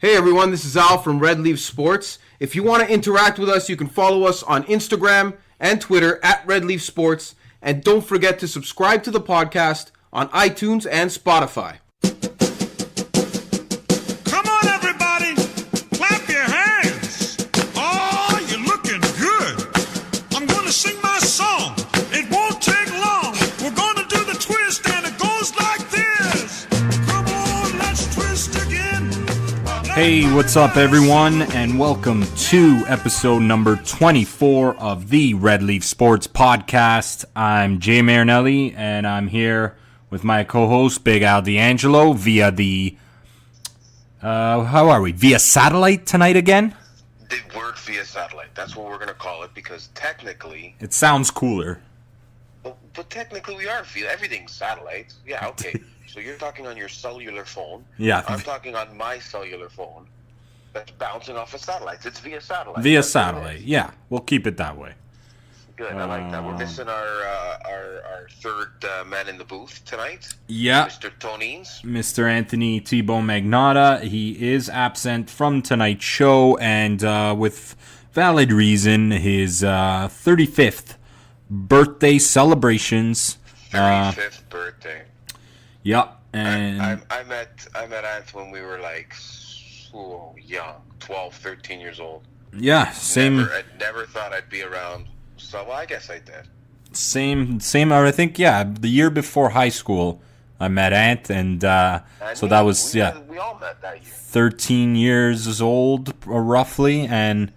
Hey everyone, this is Al from Red Leaf Sports. If you want to interact with us, you can follow us on Instagram and Twitter at Red Leaf Sports. And don't forget to subscribe to the podcast on iTunes and Spotify. Come on, everybody! Clap your hands! Oh, you're looking good! I'm going to sing my song. It won't take long. We're going to do the twist, and it goes like this. Come on, let's twist again. Hey, what's up, everyone, and welcome to episode number 24 of the Red Leaf Sports Podcast. I'm Jay Marinelli, and I'm here with my co-host, Big Al D'Angelo, via the, via satellite tonight again? The word via satellite, that's what we're going to call it, because technically... It sounds cooler. But technically we are via, everything's satellite. Yeah, okay. So you're talking on your cellular phone. Yeah. I'm talking on my cellular phone that's bouncing off a satellite. It's via satellite. Via satellite, yeah. We'll keep it that way. Good, I like that. We're missing our third man in the booth tonight. Yeah. Mr. Tonines. Mr. Anthony Thibault Magnotta. He is absent from tonight's show, and with valid reason, his 35th birthday celebrations. 35th birthday. Yep, and I met Ant when we were like so young, 12, 13 years old. Yeah, same. I never thought I'd be around. So, well, I guess I did. Same. I think, yeah, the year before high school, I met Ant, and so that was we all met that year. 13 years old, roughly, and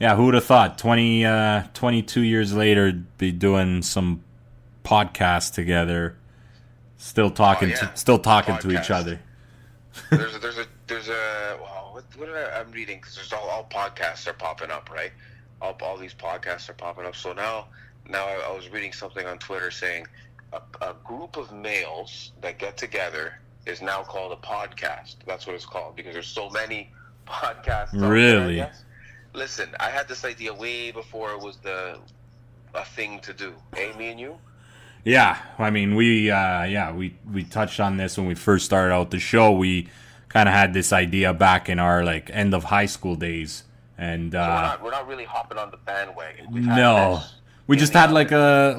yeah, who would have thought 22 years later be doing some podcast together. Still talking to each other. There's a what I'm reading, because there's all podcasts are popping up, right? All these podcasts are popping up. So now I was reading something on Twitter saying a group of males that get together is now called a podcast. That's what it's called, because there's so many podcasts. Really? There, listen, I had this idea way before it was a thing to do. Hey, me and you. Yeah, I mean, we touched on this when we first started out the show. We kind of had this idea back in our end of high school days, and so we're not really hopping on the bandwagon. We just had like a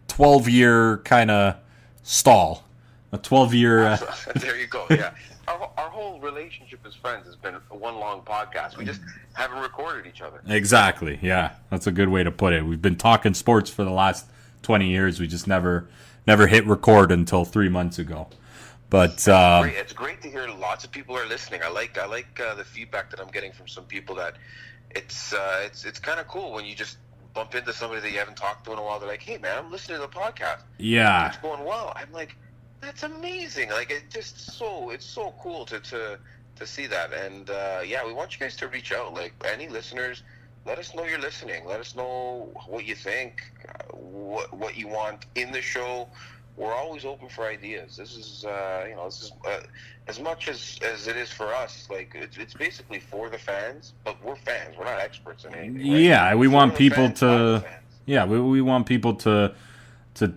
12-year kind of stall, a 12-year. There you go. Yeah, our whole relationship as friends has been one long podcast. We just haven't recorded each other. Exactly. Yeah, that's a good way to put it. We've been talking sports for the last 20 years. We just never hit record until 3 months ago. But it's great to hear lots of people are listening. I like the feedback that I'm getting from some people that it's kind of cool when you just bump into somebody that you haven't talked to in a while. They're like, "Hey man, I'm listening to the podcast. Yeah, it's going well." I'm like, "That's amazing!" Like it's so cool to see that. And we want you guys to reach out. Like, any listeners, let us know you're listening. Let us know what you think, what you want in the show. We're always open for ideas. This is as much as it is for us. Like, it's basically for the fans, but we're fans. We're not experts in anything. Right? Yeah, we want people to. Yeah, we want people to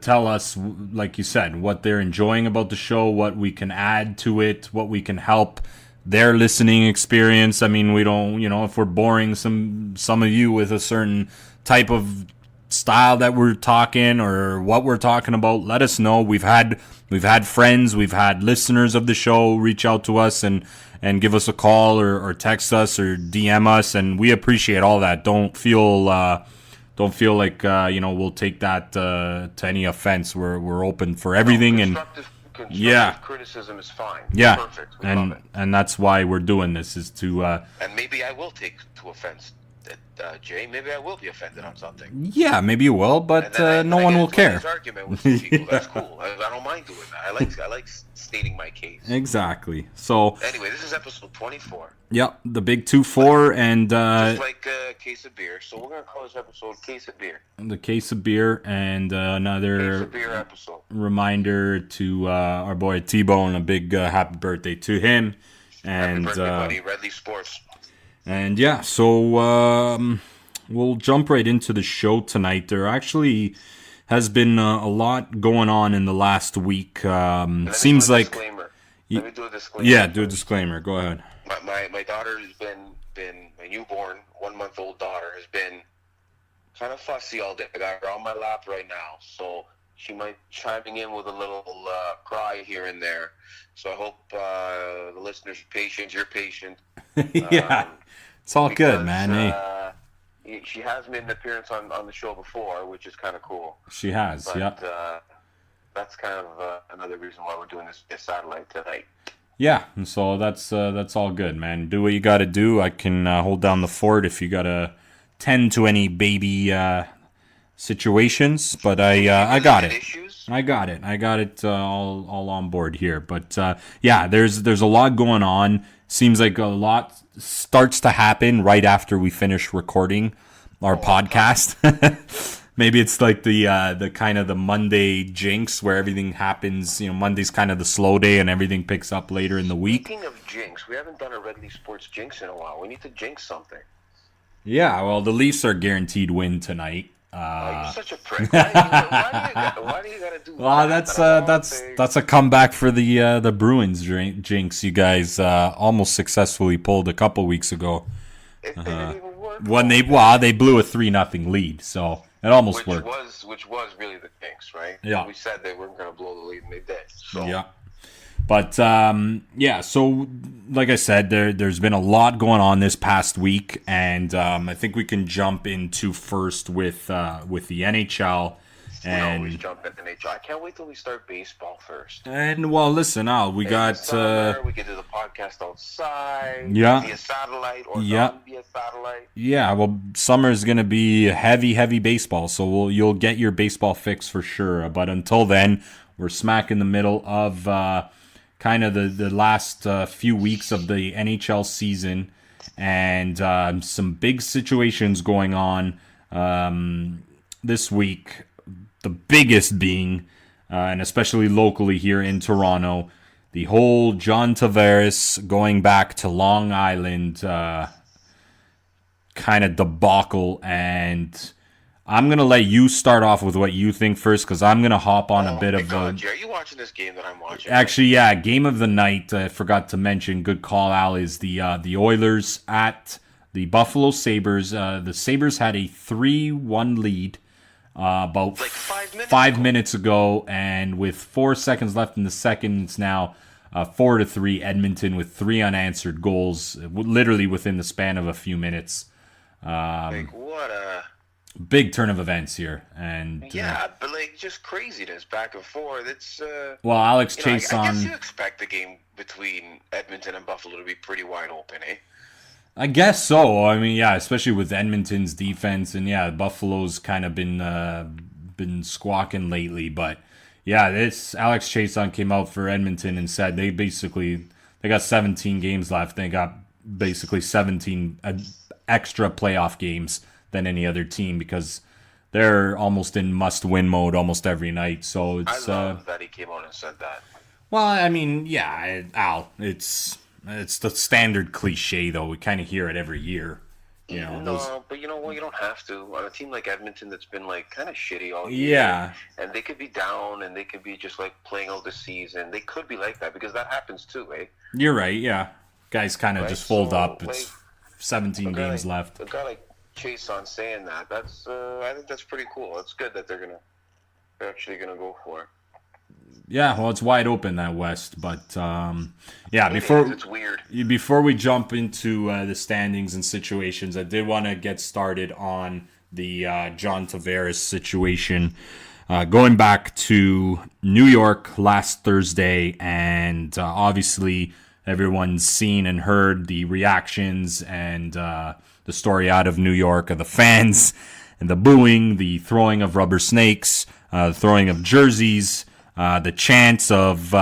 tell us, like you said, what they're enjoying about the show, what we can add to it, what we can help their listening experience. I mean, we don't, if we're boring some of you with a certain type of style that we're talking or what we're talking about, let us know. We've had friends, we've had listeners of the show reach out to us and give us a call or text us or DM us, and we appreciate all that. Don't feel like we'll take that to any offense. We're open for everything, and constructive criticism is fine. Yeah, perfect. We love it. And that's why we're doing this, is to and maybe I will take to offense, Jay. Maybe I will be offended on something. Yeah, maybe you will, but no one will care. Argument with some people. That's cool. I don't mind doing that. I like stating my case. Exactly. So anyway, this is episode 24. Yep, the big 2-4, and just like a case of beer. So we're gonna call this episode "Case of Beer." The case of beer, and another case of beer episode. Reminder to our boy T-Bone, a big happy birthday to him. And happy birthday, buddy. Red Leaf Sports. And yeah, so we'll jump right into the show tonight. There actually has been a lot going on in the last week. Seems like, Let me do a disclaimer. Yeah, do a disclaimer. Go ahead. My daughter has been my newborn 1-month-old daughter has been kind of fussy all day. I got her on my lap right now, so she might chiming in with a little cry here and there. So I hope the listeners are patient. You're patient. Yeah, it's all good, man. She has made an appearance on the show before, which is kind of cool. She has, but, that's kind of another reason why we're doing this satellite tonight. Yeah, and so that's all good, man. Do what you got to do. I can hold down the fort if you got to tend to any baby situations, but I got it. I got it. I got it all on board here. But yeah, there's a lot going on. Seems like a lot starts to happen right after we finish recording our podcast. Maybe it's like the kind of the Monday jinx where everything happens. You know, Monday's kind of the slow day and everything picks up later in the week. Speaking of jinx, we haven't done a Red Leaf Sports jinx in a while. We need to jinx something. Yeah, well, the Leafs are guaranteed win tonight. You're such a prick. Why do you gotta do that? That's a comeback for the Bruins jinx you guys almost successfully pulled a couple weeks ago. It didn't even work. When they blew a 3-0 lead, so it almost worked. Which was really the jinx, right? Yeah. We said they weren't gonna blow the lead, and they did. So. Yeah. But yeah, so like I said, there's been a lot going on this past week, and I think we can jump into first with the NHL. And we always jump into NHL. I can't wait till we start baseball first. And well, listen, Al, we got summer, we can do the podcast outside. Yeah. Via satellite or not via satellite. Yeah, well, summer is gonna be heavy baseball, so you'll get your baseball fix for sure. But until then, we're smack in the middle of kind of the last few weeks of the NHL season, and some big situations going on this week. The biggest being, and especially locally here in Toronto, the whole John Tavares going back to Long Island kind of debacle. And I'm going to let you start off with what you think first, because I'm going to hop on a bit of a... Are you watching this game that I'm watching? Actually, yeah, game of the night, I forgot to mention, good call, Al, is the Oilers at the Buffalo Sabres. The Sabres had a 3-1 lead about like 5 minutes ago, and with 4 seconds left in the second, it's now 4-3 Edmonton with 3 unanswered goals, literally within the span of a few minutes. What a big turn of events here, and yeah, but like just craziness back and forth. It's well, Alex Chase I guess you expect the game between Edmonton and Buffalo to be pretty wide open, eh? I guess so. I mean, yeah, especially with Edmonton's defense, and yeah, Buffalo's kind of been squawking lately. But yeah, this Alex Chason came out for Edmonton and said they got 17 games left. They got basically 17 extra playoff games than any other team, because they're almost in must-win mode almost every night. So it's I love that he came out and said that. Well, I mean, yeah, Al, it's the standard cliche, though. We kind of hear it every year. You know, no, but you know what? You don't have to. On a team like Edmonton that's been like kind of shitty all year. Yeah. And they could be down, and they could be just like playing out the season. They could be like that, because that happens too, eh? You're right. Yeah, guys kind of just fold up. It's like, 17 games left. A guy like Chase on saying that. That's I think that's pretty cool. It's good that they're actually gonna go for it. Yeah, well, it's wide open, that West, but yeah. It's weird. Before we jump into the standings and situations, I did want to get started on the John Tavares situation. Going back to New York last Thursday, and obviously everyone's seen and heard the reactions and the story out of New York of the fans and the booing, the throwing of rubber snakes, the throwing of jerseys. The chants of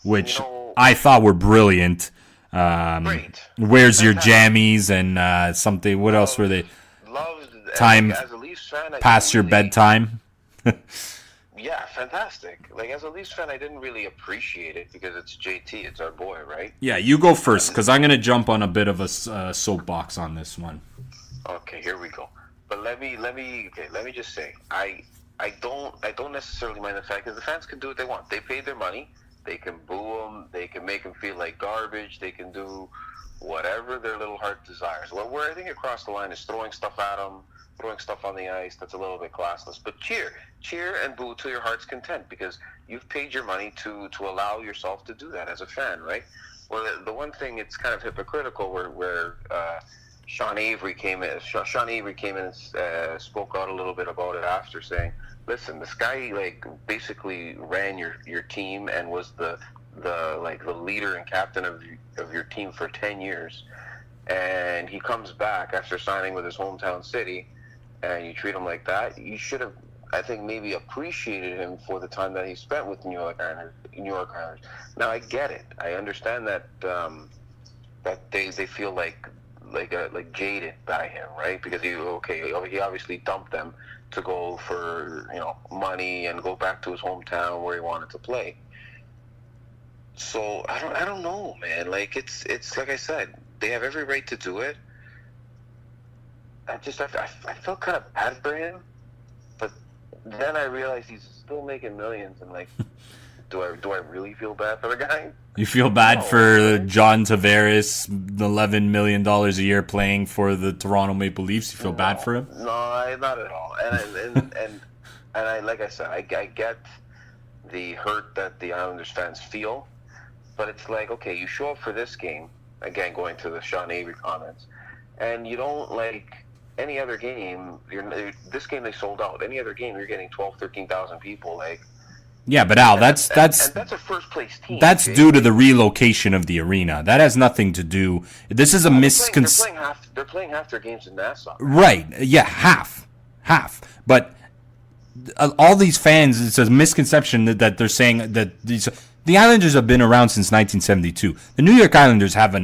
which I thought were brilliant. Great. Where's your jammies and something? What else were they? Time as a Leafs fan, past your bedtime. Yeah, fantastic. Like, as a Leafs fan, I didn't really appreciate it because it's JT, it's our boy, right? Yeah, you go first, because I'm gonna jump on a bit of a soapbox on this one. Okay, here we go. But let me just say, I don't necessarily mind the fact that the fans can do what they want. They paid their money, They can boo him. They can make him feel like garbage. They can do whatever their little heart desires. Where I think it crossed the line is throwing stuff at him, throwing stuff on the ice. That's a little bit classless. But cheer and boo to your heart's content, because you've paid your money to allow yourself to do that as a fan, right? Well, the one thing, it's kind of hypocritical where Sean Avery came in. Sean Avery came in and spoke out a little bit about it after, saying, "Listen, this guy basically ran your team and was the leader and captain of your team for 10 years, and he comes back after signing with his hometown city, and you treat him like that. You should have, I think, maybe appreciated him for the time that he spent with New York Islanders. Now, I get it. I understand that that they feel like jaded by him, right? Because he obviously dumped them to go for money and go back to his hometown where he wanted to play. So I don't know, man. It's like I said, they have every right to do it. I felt kind of bad for him, but then I realized he's still making millions, and do I really feel bad for the guy? You feel bad for John Tavares, $11 million a year playing for the Toronto Maple Leafs? You feel bad for him? No, not at all. And I like I said, I get the hurt that the Islanders fans feel, but it's like, okay, you show up for this game, again, going to the Sean Avery comments, and you don't any other game. This game they sold out. Any other game you're getting 12,000, 13,000 people. Yeah, but Al, that's a first place team. That's due to the relocation of the arena. That has nothing to do. This is a misconception. They're playing half their games in Nassau. Right? Yeah, half. But all these fans, it's a misconception that they're saying that the Islanders have been around since 1972. The New York Islanders have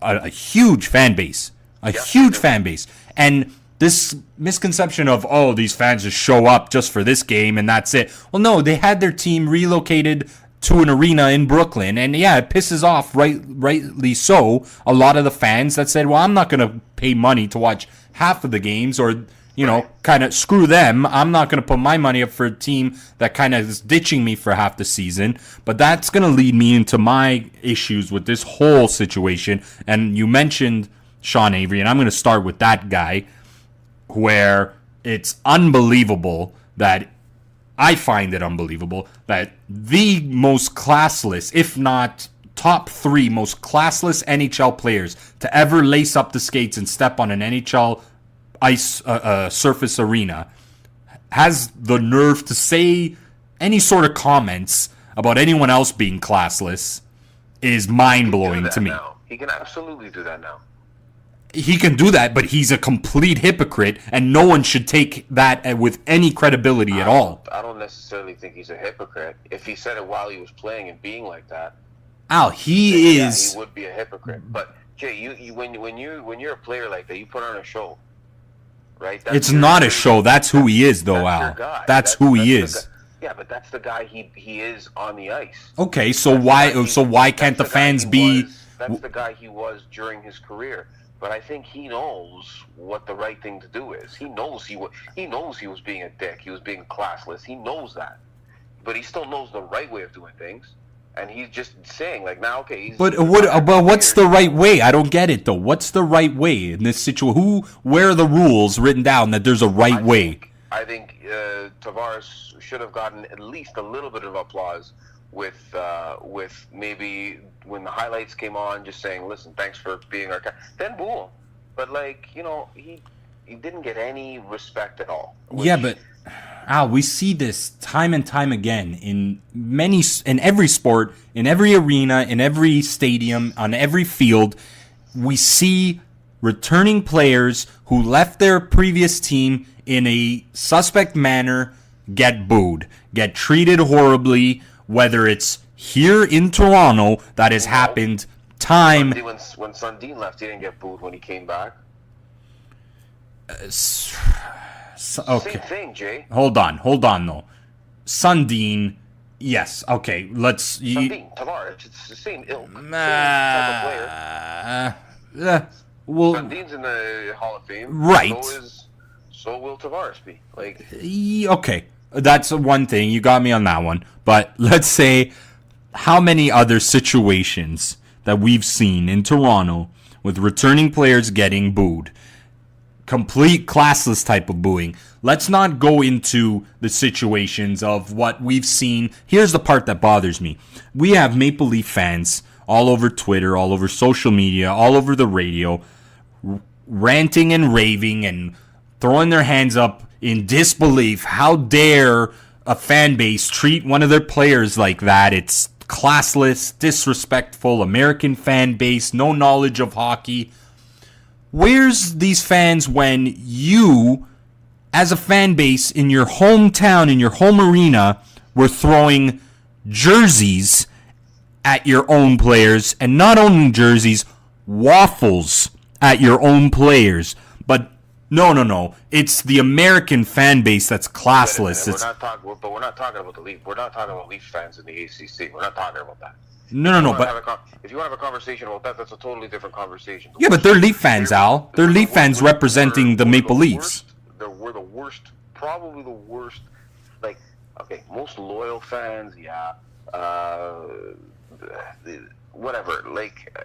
a huge fan base, huge fan base, and this misconception of, these fans just show up just for this game and that's it. Well, no, they had their team relocated to an arena in Brooklyn, and yeah, it pisses off, rightly so, a lot of the fans that said, well, I'm not going to pay money to watch half of the games, or kind of screw them. I'm not going to put my money up for a team that kind of is ditching me for half the season. But that's going to lead me into my issues with this whole situation. And you mentioned Sean Avery, and I'm going to start with that guy, where it's unbelievable that I find it unbelievable that the most classless, if not top 3 most classless NHL players to ever lace up the skates and step on an NHL ice surface arena has the nerve to say any sort of comments about anyone else being classless is mind-blowing to me. Now. He can absolutely do that now. He can do that, but he's a complete hypocrite, and no one should take that with any credibility at all. I don't necessarily think he's a hypocrite. If he said it while he was playing and being like that, Al, he is. He would be a hypocrite. But Jay, when you're a player like that, you put on a show, right? It's not a show. That's who he is, though, Al. That's who he is. Yeah, but that's the guy he is on the ice. Okay, so why can't the fans be? That's the guy he was during his career. But I think he knows what the right thing to do is. He knows he was being a dick. He was being classless. He knows that, but he still knows the right way of doing things. And he's just saying now, okay. But what's the right way? I don't get it though. What's the right way in this situation? Where are the rules written down that there's a right way? I think Tavares should have gotten at least a little bit of applause with maybe when the highlights came on, just saying, "Listen, thanks for being our guy." Then boo him. But he didn't get any respect at all. Yeah, but Al, we see this time and time again in every sport, in every arena, in every stadium, on every field. We see returning players who left their previous team in a suspect manner get booed, get treated horribly, whether it's here in Toronto, that has happened time. When Sundin left, he didn't get booed when he came back. Okay. Same thing, Jay. Hold on, though. Sundin, yes. Okay, let's. Sundin, Tavares, it's the same ilk, same type of player. Well, Sundin's in the Hall of Fame, right? So will Tavares be. Okay, that's one thing. You got me on that one. But let's say how many other situations that we've seen in Toronto with returning players getting booed. Complete classless type of booing. Let's not go into the situations of what we've seen. Here's the part that bothers me. We have Maple Leaf fans all over Twitter, all over social media, all over the radio, ranting and raving and throwing their hands up in disbelief. How dare a fan base treat one of their players like that? It's classless, disrespectful, American fan base, no knowledge of hockey. Where's these fans when you, as a fan base in your hometown, in your home arena, were throwing jerseys at your own players, and not only jerseys, waffles at your own players? But no. It's the American fan base that's classless. But we're not talking about the Leaf. We're not talking about Leaf fans in the ACC. We're not talking about that. No. But if you want to have a conversation about that, that's a totally different conversation. Yeah, but they're Leaf fans, Al. They're Leaf fans representing the Maple Leafs. We're the worst, probably the worst. Like, okay, most loyal fans, yeah. Whatever. Like,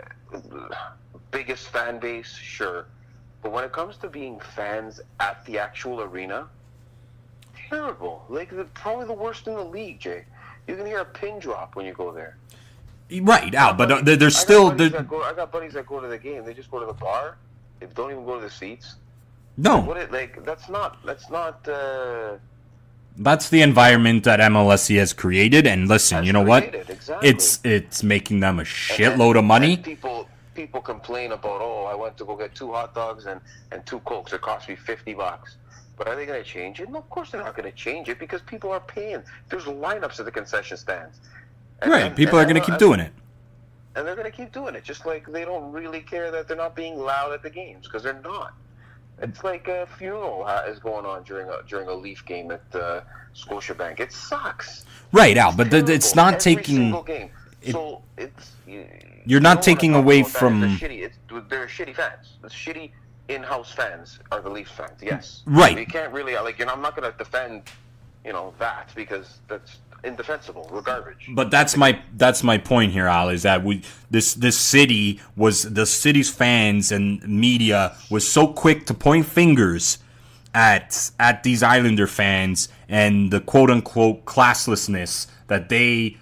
biggest fan base, sure. But when it comes to being fans at the actual arena, terrible. Like, they're probably the worst in the league, Jay. You can hear a pin drop when you go there. Right, Al, but there's still... I got buddies that go to the game. They just go to the bar. They don't even go to the seats. No. That's not... That's the environment that MLSE has created, and listen, you know what? Exactly. It's making them a shitload of money. People complain about, I went to go get 2 hot dogs and 2 Cokes. It cost me $50. But are they going to change it? No, of course they're not going to change it because people are paying. There's lineups at the concession stands. People are going to keep doing it. And they're going to keep doing it, just like they don't really care that they're not being loud at the games, because they're not. It's like a funeral is going on during a Leaf game at Scotiabank. It sucks. Right, Al, but it's not Every taking... single game. You're not taking away from... They're shitty fans. The shitty in-house fans are the Leafs fans, yes. Right. You can't really... I'm not going to defend, that, because that's indefensible. We're garbage. But that's my point here, Al, is that the city's fans and media was so quick to point fingers at these Islander fans and the quote unquote classlessness that they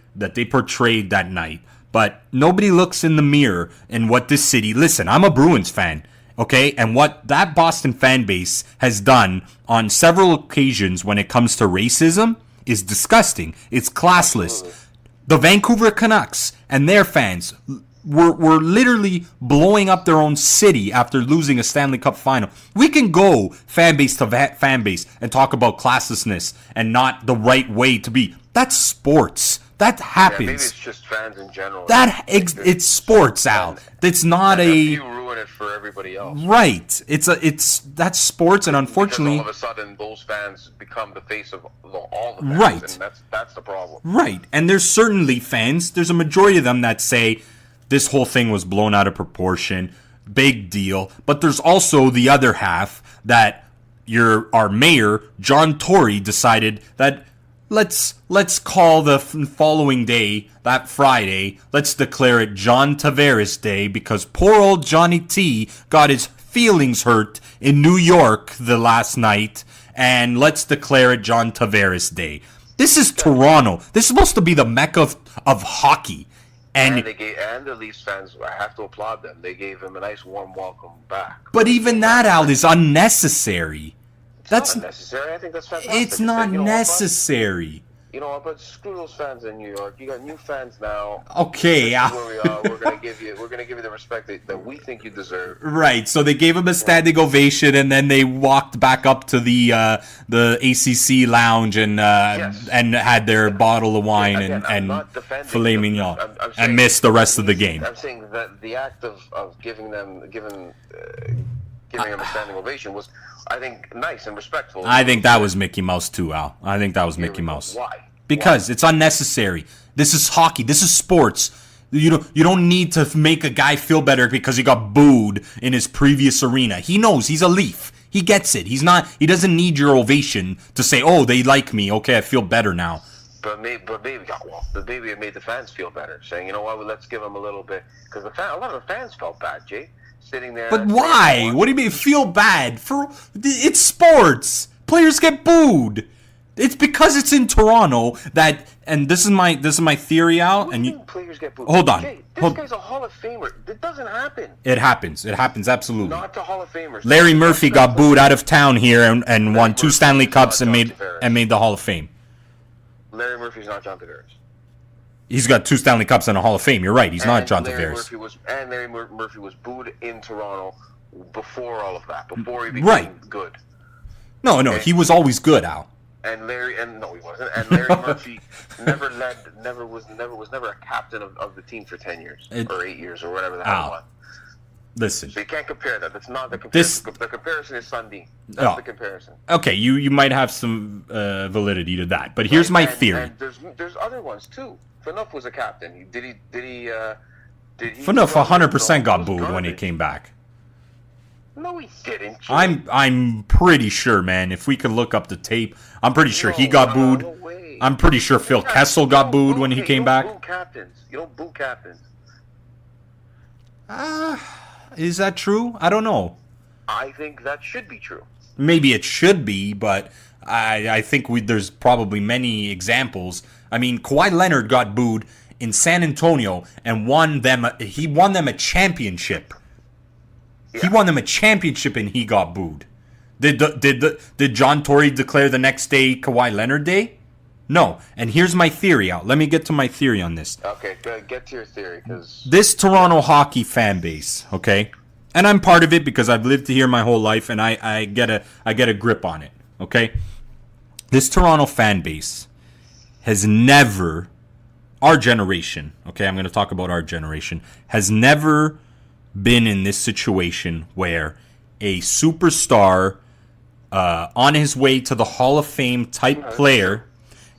portrayed that night. But nobody looks in the mirror and what this city... Listen, I'm a Bruins fan, okay? And what that Boston fan base has done on several occasions when it comes to racism is disgusting. It's classless. Absolutely. The Vancouver Canucks and their fans were literally blowing up their own city after losing a Stanley Cup final. We can go fan base to fan base and talk about classlessness and not the right way to be. That's sports. That happens. Yeah, maybe it's just fans in general. It's sports, Al. It's not You ruin it for everybody else. Right. That's sports, and unfortunately, because all of a sudden those fans become the face of all the fans, right. And that's the problem. Right. And there's certainly fans. There's a majority of them that say this whole thing was blown out of proportion. Big deal. But there's also the other half that our mayor, John Tory, decided that let's call the following day, that Friday, let's declare it John Tavares Day, because poor old Johnny T got his feelings hurt in New York the last night, and let's declare it John Tavares Day. This is Toronto. This is supposed to be the mecca of hockey. And the Leafs fans, I have to applaud them. They gave him a nice warm welcome back. But even that, Al, is unnecessary. That's not necessary. I think that's fantastic. It's not necessary. You know what? But screw those fans in New York. You got new fans now. Okay, this is where we are. We're gonna give you the respect that we think you deserve. Right. So they gave him a standing ovation, and then they walked back up to the ACC lounge and had their bottle of wine and filet mignon and missed the rest of the game. I'm saying that the act of giving them a standing ovation was, I think, nice and respectful. I think that was Mickey Mouse too, Al. I think that was Mickey Mouse. Why? Because it's unnecessary. This is hockey. This is sports. You don't need to make a guy feel better because he got booed in his previous arena. He knows he's a Leaf. He gets it. He doesn't need your ovation to say, "Oh, they like me. Okay, I feel better now." But maybe it made the fans feel better, saying, you know what, well, let's give them a little bit, because a lot of the fans felt bad, Jay, sitting there. But why? What do you mean feel bad? It's sports. Players get booed. It's because it's in Toronto that, and this is my theory, Al. And you players get booed. Hold on. Jay, this guy's a Hall of Famer. It doesn't happen. It happens. It happens absolutely. Not to Hall of Famers. Larry Murphy got booed out of town here and won 2 Stanley Cups and made the Hall of Fame. Larry Murphy's not John Tavares. He's got 2 Stanley Cups and a Hall of Fame. You're right. He's not John Tavares. Larry Murphy was booed in Toronto before all of that. Before he became good. No, he was always good, Al. No, he wasn't. And Larry Murphy never was a captain of the team for 10 years or 8 years or whatever the hell it was. Listen. So you can't compare that. That's not the comparison. The comparison is Sundin. That's the comparison. Okay, you might have some validity to that, but here's my theory. And there's other ones too. Phaneuf was a captain. Did he? Phaneuf 100% got booed when he came back. No, he didn't. I'm pretty sure, man. If we could look up the tape, I'm pretty sure he got booed. No way. I'm pretty sure Phil Kessel got booed when he came back. You don't boo captains. Is that true? I don't know. I think that should be true. Maybe it should be, but I think there's probably many examples. I mean, Kawhi Leonard got booed in San Antonio and he won them a championship. Yeah. He won them a championship and he got booed. Did John Tory declare the next day Kawhi Leonard Day? No. And here's my theory out. Let me get to my theory on this. Okay, get to your theory, because this Toronto hockey fan base, okay, and I'm part of it because I've lived here my whole life, and I get a grip on it, okay. This Toronto fan base has never, our generation, okay, I'm going to talk about our generation, has never been in this situation where a superstar on his way to the Hall of Fame type player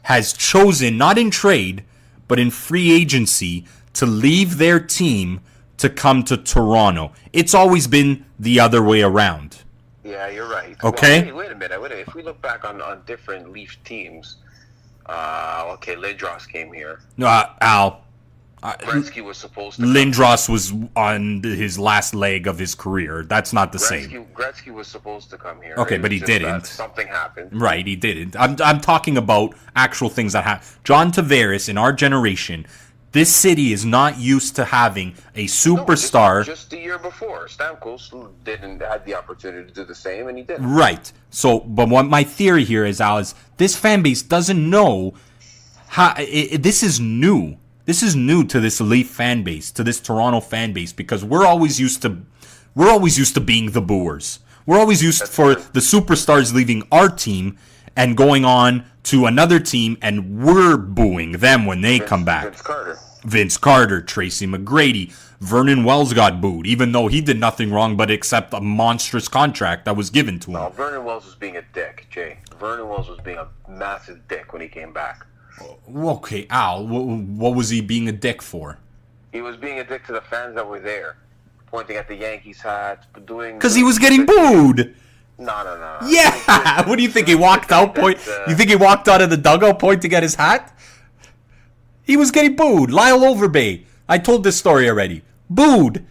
has chosen, not in trade, but in free agency, to leave their team to come to Toronto. It's always been the other way around. Yeah, you're right. Okay? Well, wait a minute. If we look back on different Leaf teams, Lindros came here. Al. Gretzky was supposed to. Lindros was on his last leg of his career. That's not the same. Gretzky was supposed to come here. Okay, but he didn't. Something happened. Right, he didn't. I'm talking about actual things that happen. John Tavares, in our generation, this city is not used to having a superstar. No, just the year before, Stamkos had the opportunity to do the same, and he didn't. Right. So, but what my theory here is, Al, is this fan base doesn't know how. This is new. This is new to this Leaf fan base, to this Toronto fan base, because we're always used to being the booers. We're always used for the superstars leaving our team and going on to another team, and we're booing them when they come back. Vince Carter, Tracy McGrady, Vernon Wells got booed, even though he did nothing wrong but accept a monstrous contract that was given to him. No, Vernon Wells was being a dick, Jay. Vernon Wells was being a massive dick when he came back. Okay, Al, what was he being a dick for? He was being a dick to the fans that were there, pointing at the Yankees hats, doing... Because he was getting booed! No. Yeah! What do you think, he walked out? You think he walked out of the dugout pointing at his hat? He was getting booed. Lyle Overbay. I told this story already. Booed.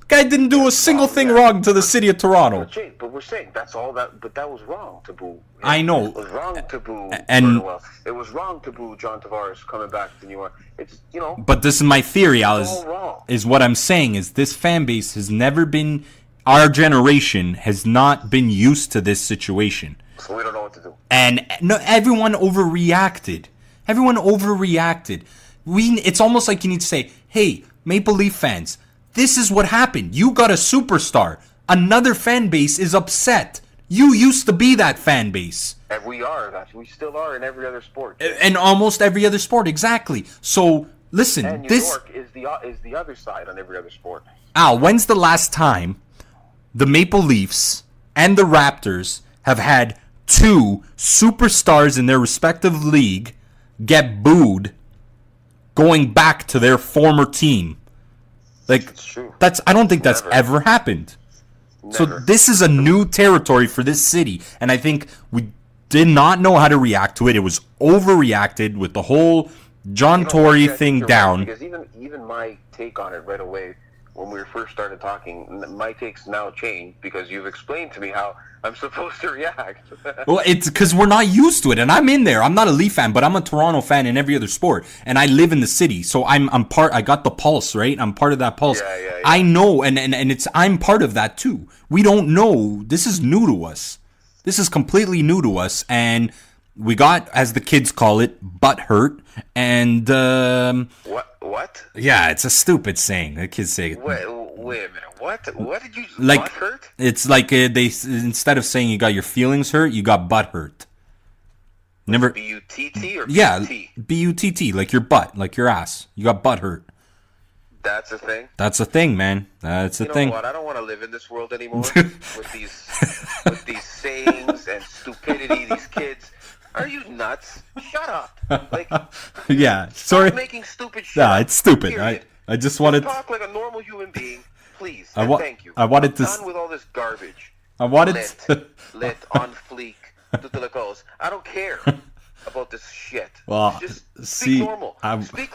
Guy didn't do a single thing wrong to the city of Toronto. But we're saying that's all that. But that was wrong to boo. I know. It was wrong to boo. And it was wrong to boo John Tavares coming back to New York. It's But this is my theory, Al. Is what I'm saying is this fan base has never been. Our generation has not been used to this situation. So we don't know what to do. And no, everyone overreacted. It's almost like you need to say, "Hey, Maple Leaf fans, this is what happened. You got a superstar. Another fan base is upset. You used to be that fan base." And we are. We still are in every other sport. And almost every other sport, exactly. So, listen. And New York is the other side on every other sport. Al, when's the last time the Maple Leafs and the Raptors have had 2 superstars in their respective league get booed going back to their former team? Like, it's true. I don't think that's ever happened. Never. So this is a new territory for this city, and I think did not know how to react to it. It was overreacted with the whole John Tory thing down. Right, because even my take on it right away when we first started talking, my take's now changed because you've explained to me how I'm supposed to react. Well, it's because we're not used to it, and I'm in there. I'm not a Leaf fan, but I'm a Toronto fan in every other sport, and I live in the city, so I'm part. I got the pulse, right? I'm part of that pulse. Yeah. I know, and it's I'm part of that too. We don't know. This is new to us. This is completely new to us, and we got, as the kids call it, butt hurt, and What? Yeah, it's a stupid saying. The kids say. Wait a minute. What did you Like, butt hurt? it's like they instead of saying you got your feelings hurt, you got butt hurt. Never. B-U-T-T or Yeah, B-U-T? B-U-T-T, like your butt, like your ass. You got butt hurt. That's a thing? That's a thing, man. That's a thing. You know what? I don't want to live in this world anymore with these sayings and stupidity. These kids, are you nuts? Shut up! Like, Yeah, sorry. stop making stupid shit. Nah, it's stupid. Period. I just wanted. Talk like a normal human being, please. I And thank you. I wanted to. I'm done with all this garbage. I wanted lit on fleek. Tutulicos. I don't care about this shit. Well, just speak see, normal. Speak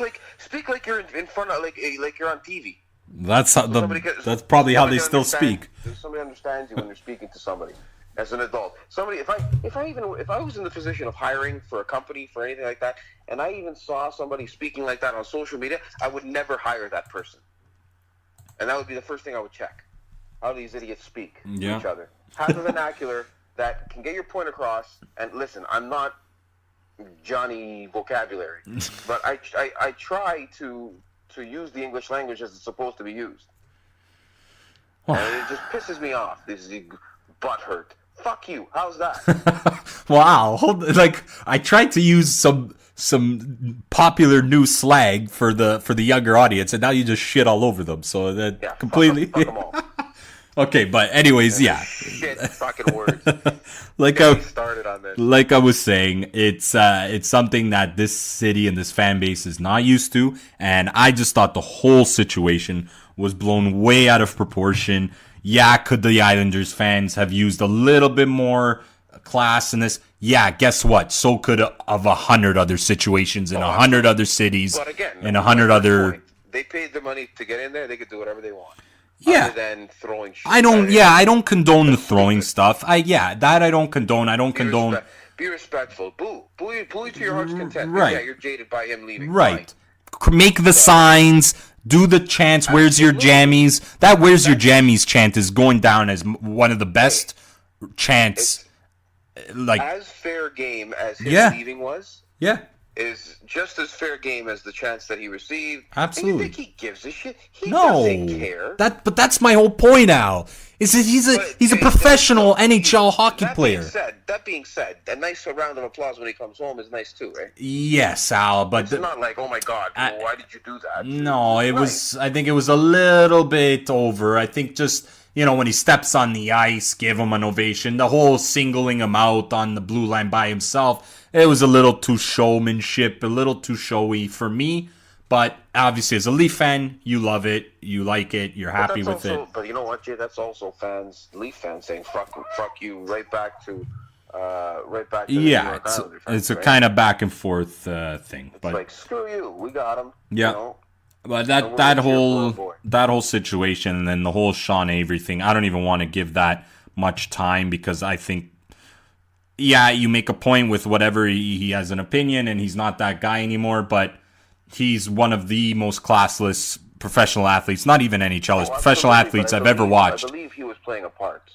like you're in front of like you're on TV. That's how that's probably how they still speak. Somebody understands you when you're speaking to somebody as an adult. Somebody, if I was in the position of hiring for a company for anything like that, and I even saw somebody speaking like that on social media, I would never hire that person. And that would be the first thing I would check. How do these idiots speak to each other? Have a vernacular that can get your point across. And listen, I'm not Johnny vocabulary, but I try to use the English language as it's supposed to be used. And it just pisses me off. This is butt hurt. Fuck you. How's that? Wow. Like, I tried to use some popular new slang for the younger audience, and now you just shit all over them. So that completely. Fuck them all. Okay, but anyways, yeah. Shit fucking words. Like Started on this. Like I was saying, it's something that this city and this fan base is not used to, and I just thought the whole situation was blown way out of proportion. Yeah, could the Islanders fans have used a little bit more class in this? Yeah, guess what? So could of 100 other situations in 100 other cities, but again, in 100 other. Point. They paid the money to get in there. They could do whatever they want. Yeah. Other than throwing shit. I don't condone the throwing stuff. I don't condone. I don't condone. Be respectful. Boo you to your heart's content. Right. Yeah, you're jaded by him leaving. Right. Fine. Make the signs. Do the chants. Where's your jammies? That "Where's your jammies" chant is going down as one of the best chants. Like, as fair game as his leaving was. Yeah. Is just as fair game as the chance that he received. Absolutely. And you think he gives a shit? He doesn't care. But that's my whole point, Al. Is that he's a professional NHL hockey player. That being said, a nice round of applause when he comes home is nice too, right? Yes, Al, but it's not like, oh my God, why did you do that? No, it was. I think it was a little bit over. I think just, when he steps on the ice, give him an ovation. The whole singling him out on the blue line by himself. It was a little too showmanship, a little too showy for me. But obviously, as a Leaf fan, you love it, you like it, you're happy with it. But you know what, Jay? That's also Leaf fans saying "fuck you" right back to the New York Islanders, it's a kind of back and forth thing. It's but like, screw you, we got him. Yeah. But that whole situation, and then the whole Sean Avery thing, I don't even want to give that much time, because I think, you make a point with whatever he has an opinion, and he's not that guy anymore, but he's one of the most classless professional athletes, not even NHLers, professional athletes I've ever watched. I believe he was playing a part.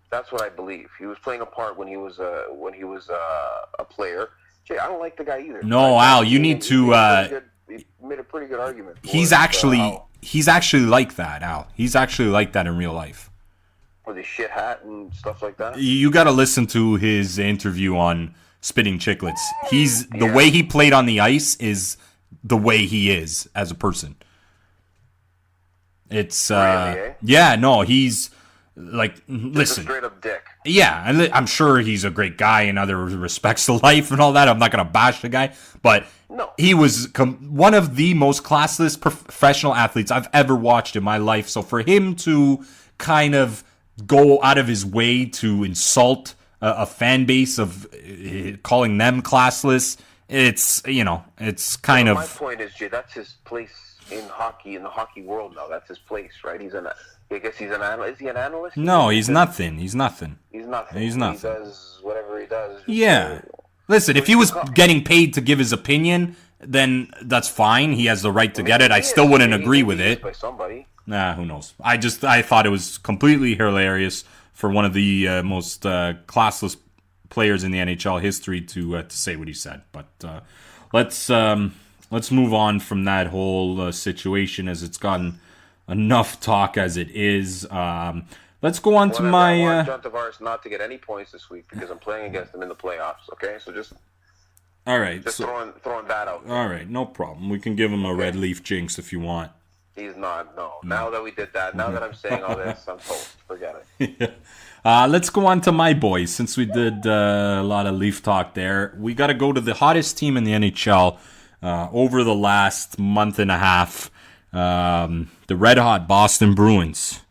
That's what I believe. He was playing a part when he was a player. Jay, I don't like the guy either. No, Al, you need to. He made a pretty good argument. He's actually like that, Al. He's actually like that in real life. With his shit hat and stuff like that. You got to listen to his interview on Spitting Chicklets. The way he played on the ice is the way he is as a person. It's really, he's like, listen, a straight up dick. Yeah, and I'm sure he's a great guy in other respects of life and all that. I'm not gonna bash the guy, but he was one of the most classless professional athletes I've ever watched in my life. So for him to kind of go out of his way to insult a fan base of calling them classless. It's kind My of. point is, Jay, that's his place in hockey, in the hockey world now. That's his place, right? I guess he's an analyst. Is he an analyst? No, he's nothing. He's nothing. He's nothing. He's nothing. He does whatever he does. Yeah. Listen, if he was getting paid to give his opinion, then that's fine. He has the right to get it. I still wouldn't agree with it. By somebody. Nah, who knows? I thought it was completely hilarious for one of the most classless players in the NHL history to say what he said. But let's move on from that whole situation, as it's gotten enough talk as it is. Let's go on to my. I want John Tavares not to get any points this week because I'm playing against him in the playoffs. Okay, so just. All right. Just throwing that out. All right, no problem. We can give him a red leaf jinx if you want. He's not. No. Now that we did that, now that I'm saying all this, I'm toast. Forget it. Let's go on to my boys. Since we did a lot of Leaf talk there, we got to go to the hottest team in the NHL over the last month and a half. The red hot Boston Bruins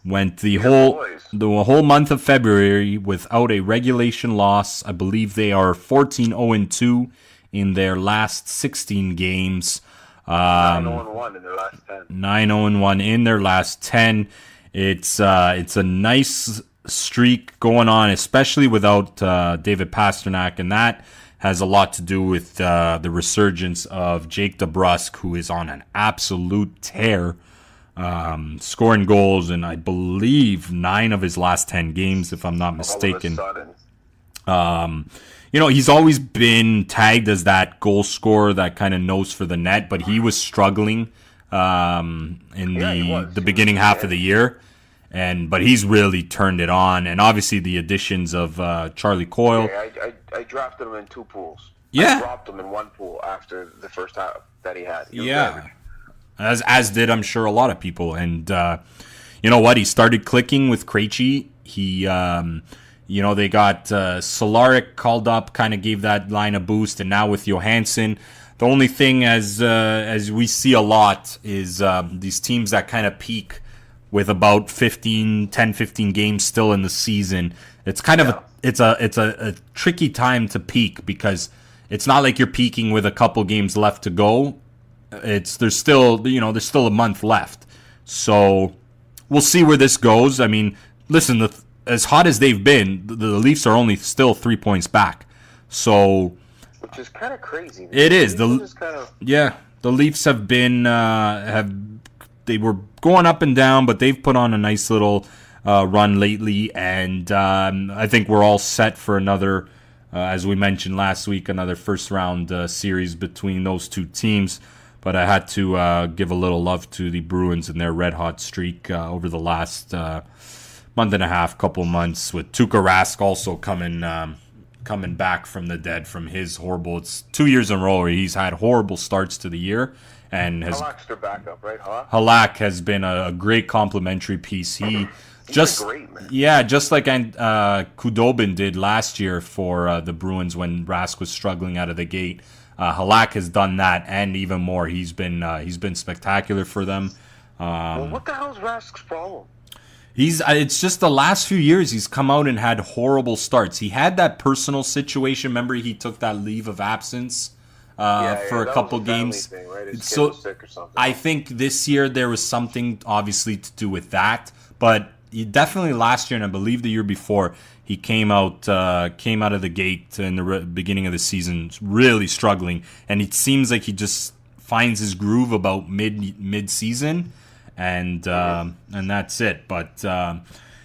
went the whole month of February without a regulation loss. I believe they are 14-0-2 in their last 16 games. 9-0-1 in their last 10. 9-0-1 in their last 10. It's a nice streak going on, especially without David Pastrnak, and that has a lot to do with the resurgence of Jake DeBrusk, who is on an absolute tear, scoring goals in, I believe, 9 of his last 10 games, if I'm not mistaken. He's always been tagged as that goal scorer, that kind of nose for the net, but he was struggling in the beginning half of the year. But he's really turned it on, and obviously the additions of Charlie Coyle. Yeah, I drafted him in 2 pools. Yeah, I dropped him in 1 pool after the first half that he had. As did, I'm sure, a lot of people. And you know what? He started clicking with Krejci. He, they got Solaric called up, kind of gave that line a boost, and now with Johansson. The only thing, as we see a lot, is these teams that kind of peak with about 15 games still in the season. It's kind of a tricky time to peak, because it's not like you're peaking with a couple games left to go. There's still a month left. So we'll see where this goes. I mean, listen, as hot as they've been, the Leafs are only still 3 points back. So, which is kind of crazy. It is. The Leafs have been they were going up and down, but they've put on a nice little run lately, and I think we're all set for another, as we mentioned last week, another first round series between those two teams. But I had to give a little love to the Bruins and their red hot streak over the last month and a half, couple months, with Tuukka Rask also coming back from the dead from his horrible. It's 2 years in a row where he's had horrible starts to the year, and Halak's their backup, right? Halak has been a great complimentary piece. He's great, man. Yeah, just like Khudobin did last year for the Bruins when Rask was struggling out of the gate. Halak has done that and even more. He's been spectacular for them. Well, what the hell is Rask's problem? It's just the last few years he's come out and had horrible starts. He had that personal situation. Remember, he took that leave of absence for a couple games. Thing, right? His so kid was sick or something. I think this year there was something obviously to do with that, but he definitely last year, and I believe the year before, he came out of the gate in the beginning of the season really struggling, and it seems like he just finds his groove about mid season, and that's it. But that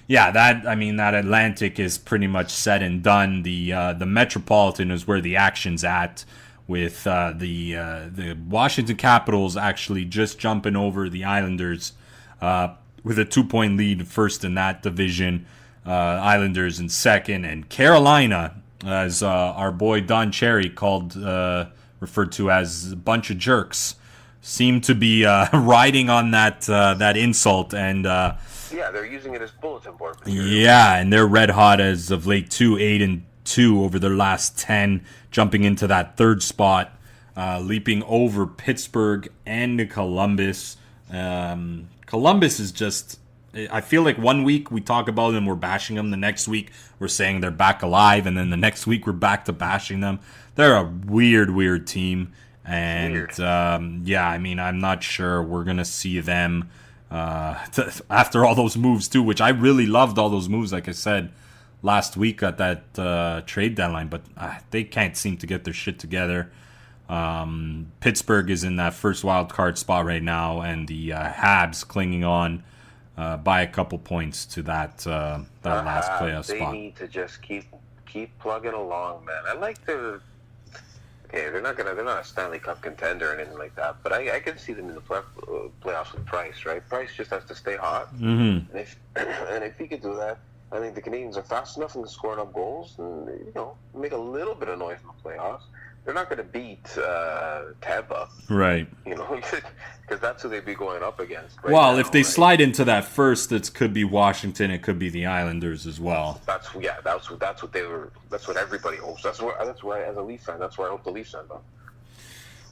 Atlantic is pretty much said and done. The Metropolitan is where the action's at, with the Washington Capitals actually just jumping over the Islanders with a 2-point lead first in that division. Islanders in second, and Carolina, as our boy Don Cherry referred to as a bunch of jerks, seem to be riding on that insult, and they're using it as bulletin board. And they're red hot as of late too, 8-2 over their last 10, jumping into that third spot, leaping over Pittsburgh and Columbus. Columbus is just I feel like 1 week we talk about them, we're bashing them. The next week we're saying they're back alive, and then the next week we're back to bashing them. They're a weird team, and I mean, I'm not sure we're gonna see them after all those moves too, which I really loved all those moves. Like I said last week at that trade deadline, but they can't seem to get their shit together. Pittsburgh is in that first wild card spot right now, and the Habs clinging on by a couple points to that last playoff spot. They need to just keep plugging along, man. I like their. Okay, they're not a Stanley Cup contender or anything like that, but I can see them in the playoffs with Price, right? Price just has to stay hot, and if he could do that, I think the Canadians are fast enough and can score enough goals, and make a little bit of noise in the playoffs. They're not going to beat Tampa, right? Because that's who they'd be going up against. Well, if they slide into that first, it could be Washington. It could be the Islanders as well. That's what they were. That's what everybody hopes. That's why as a Leafs fan, that's where I hope the Leafs end up.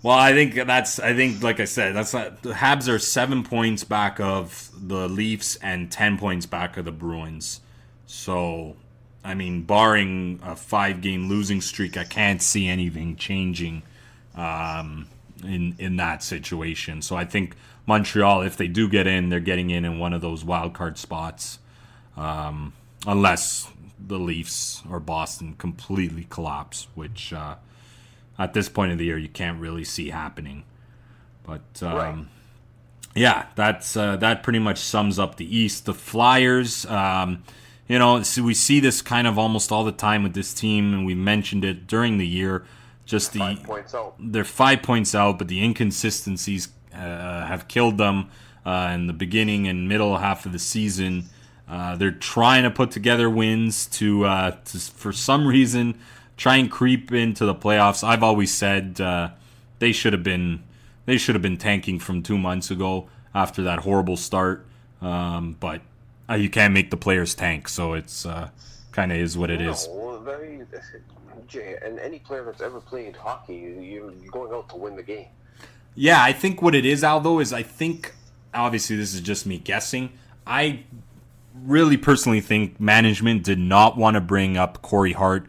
Well, I think like I said, the Habs are 7 points back of the Leafs and 10 points back of the Bruins. So, I mean, barring a 5-game losing streak, I can't see anything changing in that situation. So I think Montreal, if they do get in, they're getting in one of those wild card spots, unless the Leafs or Boston completely collapse, which at this point of the year you can't really see happening. But yeah, that pretty much sums up the East. The Flyers. So we see this kind of almost all the time with this team, and we mentioned it during the year. Just 5 points out. They're 5 points out, but the inconsistencies have killed them in the beginning and middle half of the season. They're trying to put together wins to for some reason, try and creep into the playoffs. I've always said they should have been tanking from 2 months ago after that horrible start, but. You can't make the players tank, so it's kind of is what it is. And any player that's ever played hockey, you're going out to win the game. Yeah, I think what it is, Aldo, is obviously this is just me guessing, I really personally think management did not want to bring up Corey Hart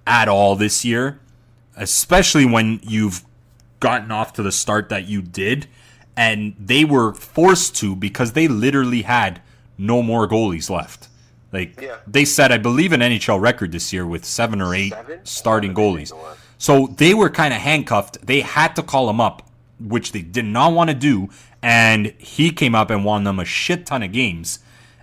at all this year, especially when you've gotten off to the start that you did, and they were forced to because they literally had no more goalies left. They set, I believe, an NHL record this year with 7 or 8 starting goalies. So they were kind of handcuffed. They had to call him up, which they did not want to do. And he came up and won them a shit ton of games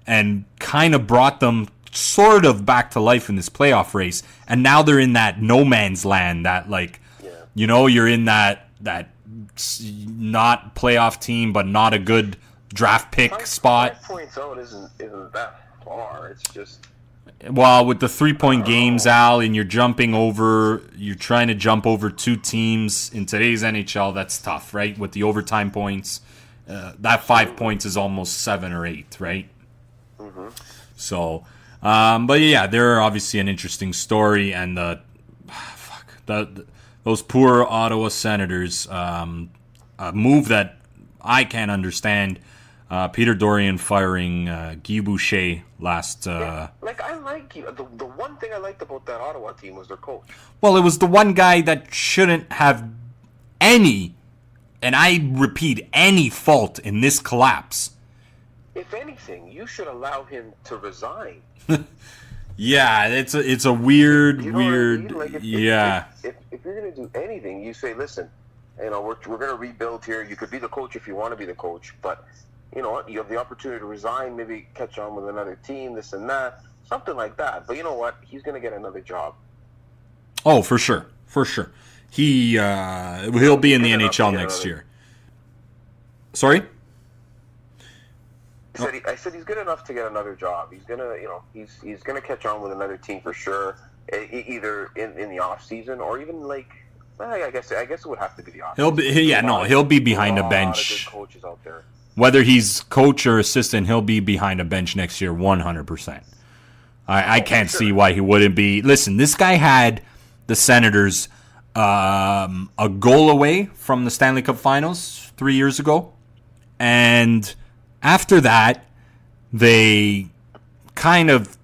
and kind of brought them sort of back to life in this playoff race. And now they're in that no man's land that, you're in that not playoff team, but not a good draft pick spot. 5 points out isn't that far. It's just with the 3-point games, Al, and you're trying to jump over 2 teams in today's NHL. That's tough, right? With the overtime points, that 5 points is almost 7 or 8, right? Mm-hmm. So, but yeah, they're obviously an interesting story, and those poor Ottawa Senators, a move that I can't understand. Peter Dorian firing Guy Boucher last. I like you. The one thing I liked about that Ottawa team was their coach. Well, it was the one guy that shouldn't have any, and I repeat, any fault in this collapse. If anything, you should allow him to resign. Yeah, it's a weird. If you're gonna do anything, you say, listen, we're gonna rebuild here. You could be the coach if you want to be the coach, but. You know what? You have the opportunity to resign, maybe catch on with another team, this and that, something like that. But you know what? He's going to get another job. Oh, for sure. He'll be in the NHL next year. Sorry? I said he's good enough to get another job. He's gonna, he's gonna catch on with another team for sure. Either in the off season or even I guess it would have to be the off. He'll be behind a bench. Good coaches out there. Whether he's coach or assistant, he'll be behind a bench next year, 100%. I can't see why he wouldn't be. Listen, this guy had the Senators a goal away from the Stanley Cup Finals 3 years ago. And after that, they kind of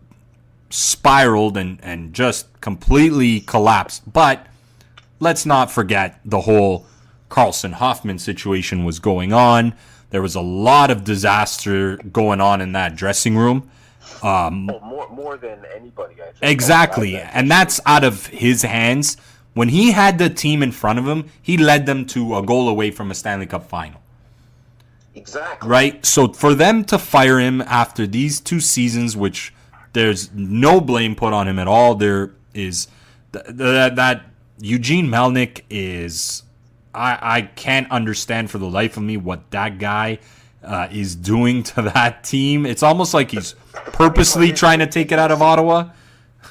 spiraled and just completely collapsed. But let's not forget the whole Carlson Hoffman situation was going on. There was a lot of disaster going on in that dressing room. More than anybody, I think. Exactly. And that's out of his hands. When he had the team in front of him, he led them to a goal away from a Stanley Cup final. Exactly. Right? So for them to fire him after these 2 seasons, which there's no blame put on him at all, there is that Eugene Melnyk is... I can't understand for the life of me what that guy is doing to that team. It's almost like he's purposely trying to take it out of Ottawa.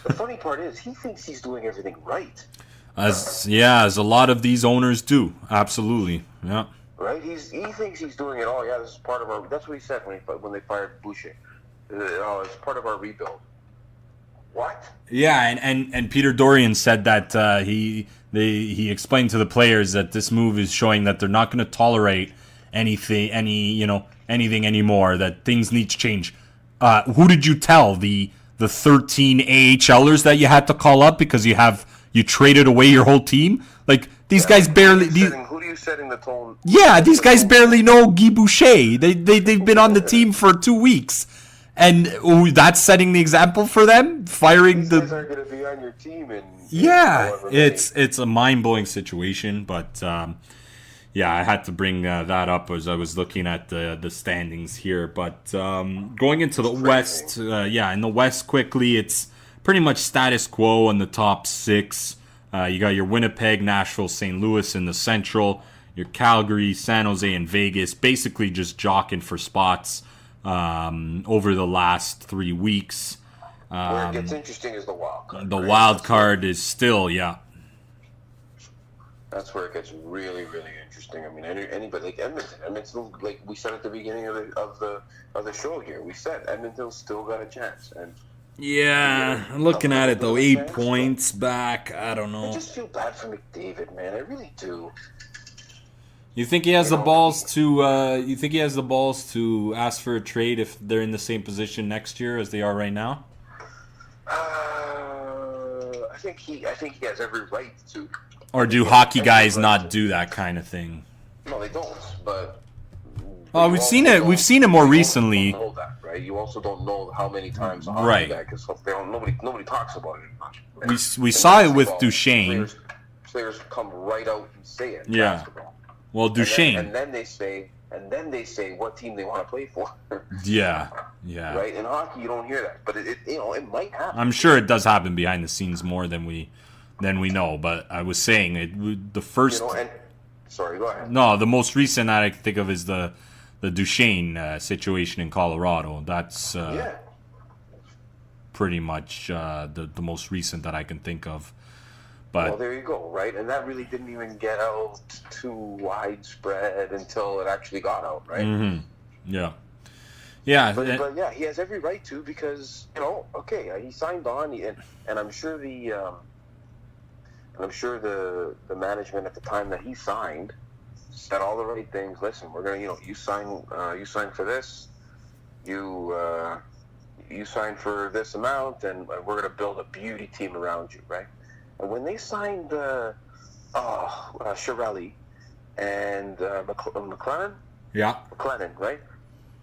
The funny part is he thinks he's doing everything right. As a lot of these owners do. Absolutely. Yeah. Right? He thinks he's doing it all. Yeah, this is part of our... That's what he said when they fired Boucher. It's part of our rebuild. What? Yeah, and Peter Dorian said that he explained to the players that this move is showing that they're not going to tolerate anything anymore, that things need to change. Who did you tell? The 13 AHLers that you had to call up because you traded away your whole team? Like, these guys barely... Who are you setting the tone? Yeah, these guys barely know Guy Boucher. They've been on the team for 2 weeks. And that's setting the example for them? Firing These guys aren't going to be on your team in it's a mind-blowing situation, but I had to bring that up as I was looking at the standings here. But going into the West, in the West quickly, it's pretty much status quo in the top 6. You got your Winnipeg, Nashville, St. Louis in the Central, your Calgary, San Jose, and Vegas, basically just jockeying for spots over the last 3 weeks. Where it gets interesting is the wild card. The wild card is still, That's where it gets really, really interesting. I mean, anybody like Edmonton, like we said at the beginning of the show here, we said Edmonton's still got a chance. And looking at it though, 8 points back. I don't know. I just feel bad for McDavid, man. I really do. You think he has the balls to? You think he has the balls to ask for a trade if they're in the same position next year as they are right now? I think he has every right to. Or do hockey guys not do that kind of thing? No, they don't. But we've seen it. We've seen it more recently. You don't know that, right? You also don't know how many times a hockey guy, because nobody talks about it much. Right? We saw it with Duchesne. Players come right out and say it. Yeah. Basketball. Well, Duchesne. And then they say what team they want to play for. Yeah. Right? In hockey, you don't hear that, but it might happen. I'm sure it does happen behind the scenes more than we know. But I was saying the first. Sorry, go ahead. No, the most recent that I can think of is the Duchesne situation in Colorado. That's pretty much the most recent that I can think of. But, well, there you go, right? And that really didn't even get out too widespread until it actually got out, right? Mm-hmm. Yeah. But he has every right to, because he signed on, and I'm sure the management at the time that he signed said all the right things. Listen, we're gonna, you sign for this, you sign for this amount, and we're gonna build a beauty team around you, right? And when they signed Chiarelli and McLennan, right?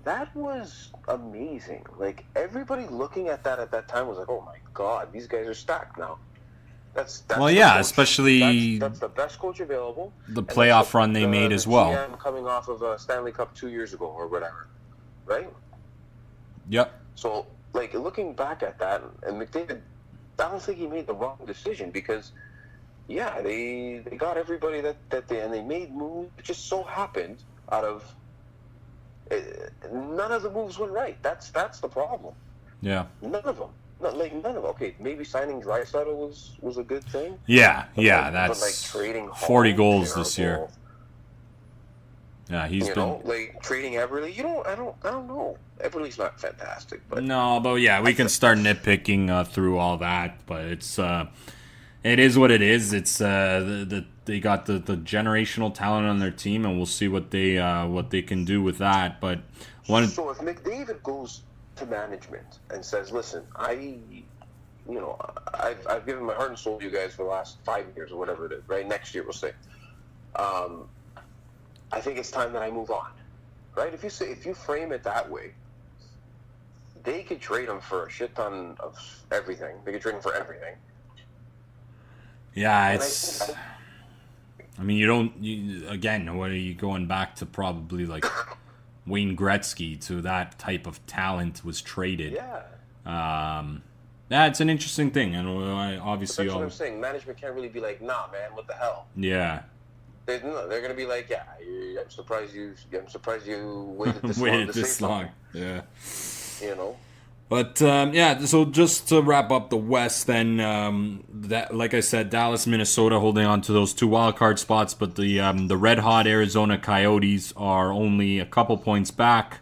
That was amazing. Like, everybody looking at that time was like, "Oh my God, these guys are stacked now." That's especially that's the best coach available. The playoff run they made as well. GM coming off of a Stanley Cup 2 years ago or whatever, right? Yep. So, like, looking back at that, and McDavid, I don't think he made the wrong decision, because, they got everybody that they made moves. It just so happened out of none of the moves went right. That's the problem. Yeah. None of them. None of them. Okay, maybe signing Draisaitl was a good thing. Yeah, that's trading Hall, 40 goals this year. Yeah, he's been trading Everly. I don't know. Everly's not fantastic, but we can start nitpicking through all that, but it is what it is. It's they got the generational talent on their team, and we'll see what they can do with that. But so if McDavid goes to management and says, "Listen, I've given my heart and soul to you guys for the last 5 years or whatever it is, right? Next year we'll say. I think it's time that I move on, right? If you frame it that way, they could trade him for a shit ton of everything. They could trade him for everything. Yeah, it's. I mean, again, what are you going back to? Probably like Wayne Gretzky, to that type of talent was traded. Yeah. Yeah, it's an interesting thing, and I obviously. That's what I'm saying. Management can't really be like, "Nah, man, what the hell?" Yeah. They're gonna be like, "Yeah, I'm surprised you waited this Waited long to this say long." something." Yeah. You know. But yeah, so just to wrap up the West, then that, like I said, Dallas, Minnesota holding on to those 2 wildcard spots, but the red hot Arizona Coyotes are only a couple points back,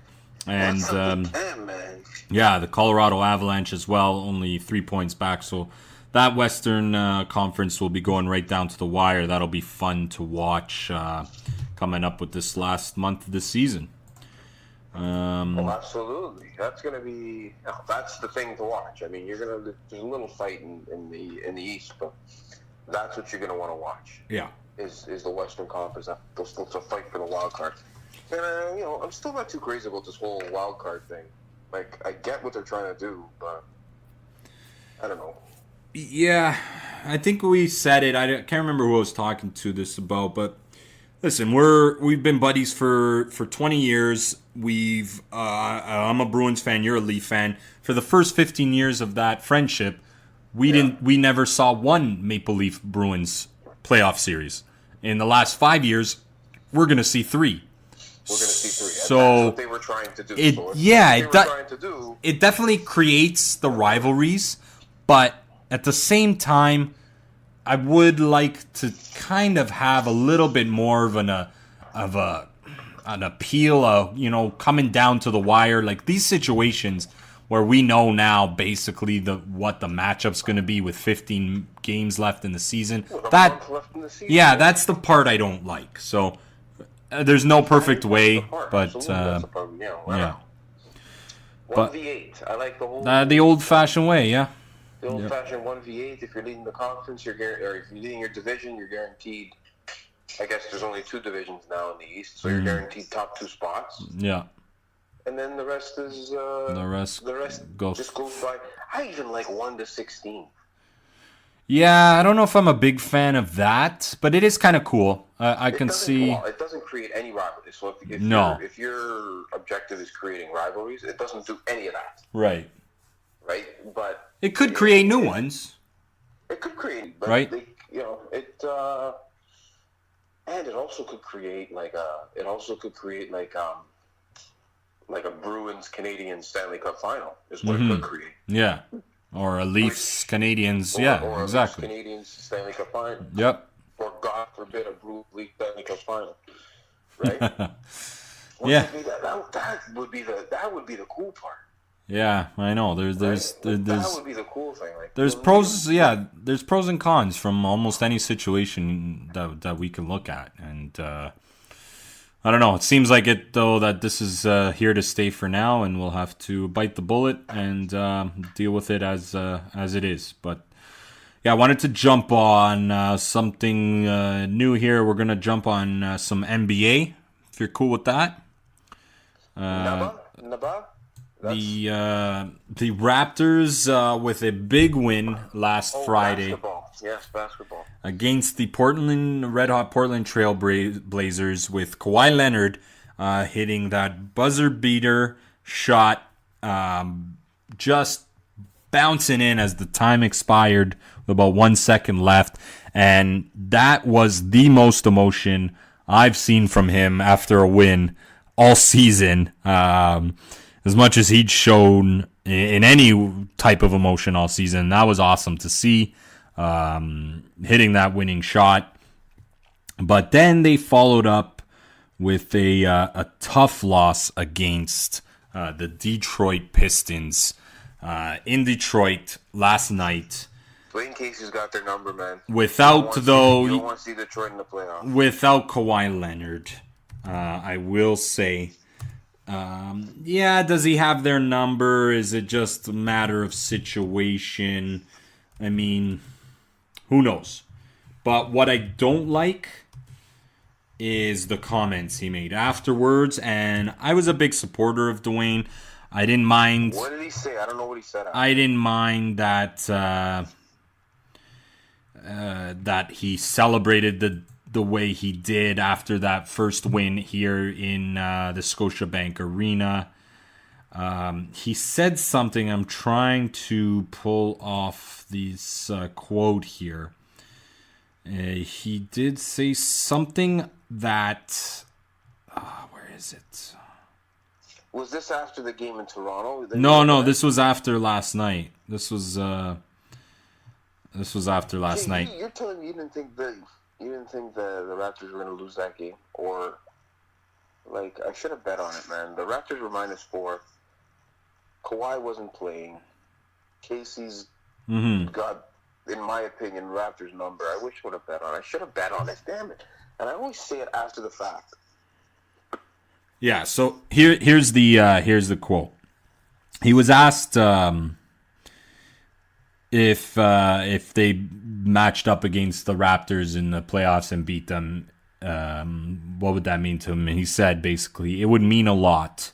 and Damn, man. yeah, the Colorado Avalanche as well, only 3 points back. So that Western Conference will be going right down to the wire. That'll be fun to watch coming up with this last month of the season. Oh, absolutely. That's gonna be. That's the thing to watch. I mean, there's a little fight in the East, but that's what you're gonna want to watch. Yeah. Is the Western Conference? They'll still fight for the wild card. And I'm still not too crazy about this whole wild card thing. Like, I get what they're trying to do, but I don't know. Yeah, I think we said it. I can't remember who I was talking to this about, but listen, we've been buddies for 20 years. I'm a Bruins fan. You're a Leaf fan. For the first 15 years of that friendship, we never saw one Maple Leaf Bruins playoff series. In the last 5 years, we're gonna see 3. We're going to see 3. So that's what they were trying to do. It definitely creates the rivalries, but at the same time, I would like to kind of have a little bit more of an appeal of, coming down to the wire, like these situations where we know now basically what the matchup's going to be with 15 games left in the season. That's the part I don't like. So there's no perfect way, but yeah. 1v8. I like the whole the old-fashioned way, yeah. The old-fashioned 1v8. If you're leading the conference, or if you're leading your division, you're guaranteed. I guess there's only 2 divisions now in the East, so you're guaranteed top 2 spots. Yeah. And then the rest is the rest just goes by. I even like 1-16. Yeah, I don't know if I'm a big fan of that, but it is kind of cool. I can see. Well, it doesn't create any rivalries. So if your objective is creating rivalries, it doesn't do any of that. Right. Right, but it could create new ones. It could create, but right? And it also could create like a Bruins Canadian Stanley Cup final is what it could create. Yeah. Or a Leafs Canadians, or exactly. A Leafs Canadians Stanley Cup final. Yep. Or God forbid a Bruins Leafs Stanley Cup final, right? That would be the cool part. Yeah, I know. There's that would be the cool thing. Like, there's pros, there's pros and cons from almost any situation that we can look at, and I don't know. It seems like it though that this is here to stay for now, and we'll have to bite the bullet and deal with it as it is. But yeah, I wanted to jump on something new here. We're gonna jump on some NBA. If you're cool with that. Naba? The Raptors with a big win last Friday. Basketball. Yes, basketball. Against the Red Hot Portland Trail Blazers, with Kawhi Leonard hitting that buzzer beater shot, just bouncing in as the time expired with about 1 second left. And that was the most emotion I've seen from him after a win all season. As much as he'd shown in any type of emotion all season, that was awesome to see, hitting that winning shot. But then they followed up with a tough loss against the Detroit Pistons in Detroit last night. Dwayne Casey's got their number, man. You don't want to see Detroit in the playoffs. Without Kawhi Leonard, I will say. Yeah, does he have their number? Is it just a matter of situation? I mean, who knows? But what I don't like is the comments he made afterwards, and I was a big supporter of Dwayne. I didn't mind. What did he say? I don't know what he said. I didn't mind that that he celebrated the way he did after that first win here in the Scotiabank Arena. He said something. I'm trying to pull off this quote here. He did say something that... where is it? Was this after the game in Toronto? No, this was after last night. This was after last night. You're telling me you didn't think the Raptors were going to lose that game? Or, like, I should have bet on it, man. The Raptors were -4. Kawhi wasn't playing. Casey's got, in my opinion, Raptors number. I wish I would have bet on it. I should have bet on it. Damn it. And I always say it after the fact. Yeah, so here's the quote. He was asked if they matched up against the Raptors in the playoffs and beat them, what would that mean to him? And he said basically, it would mean a lot.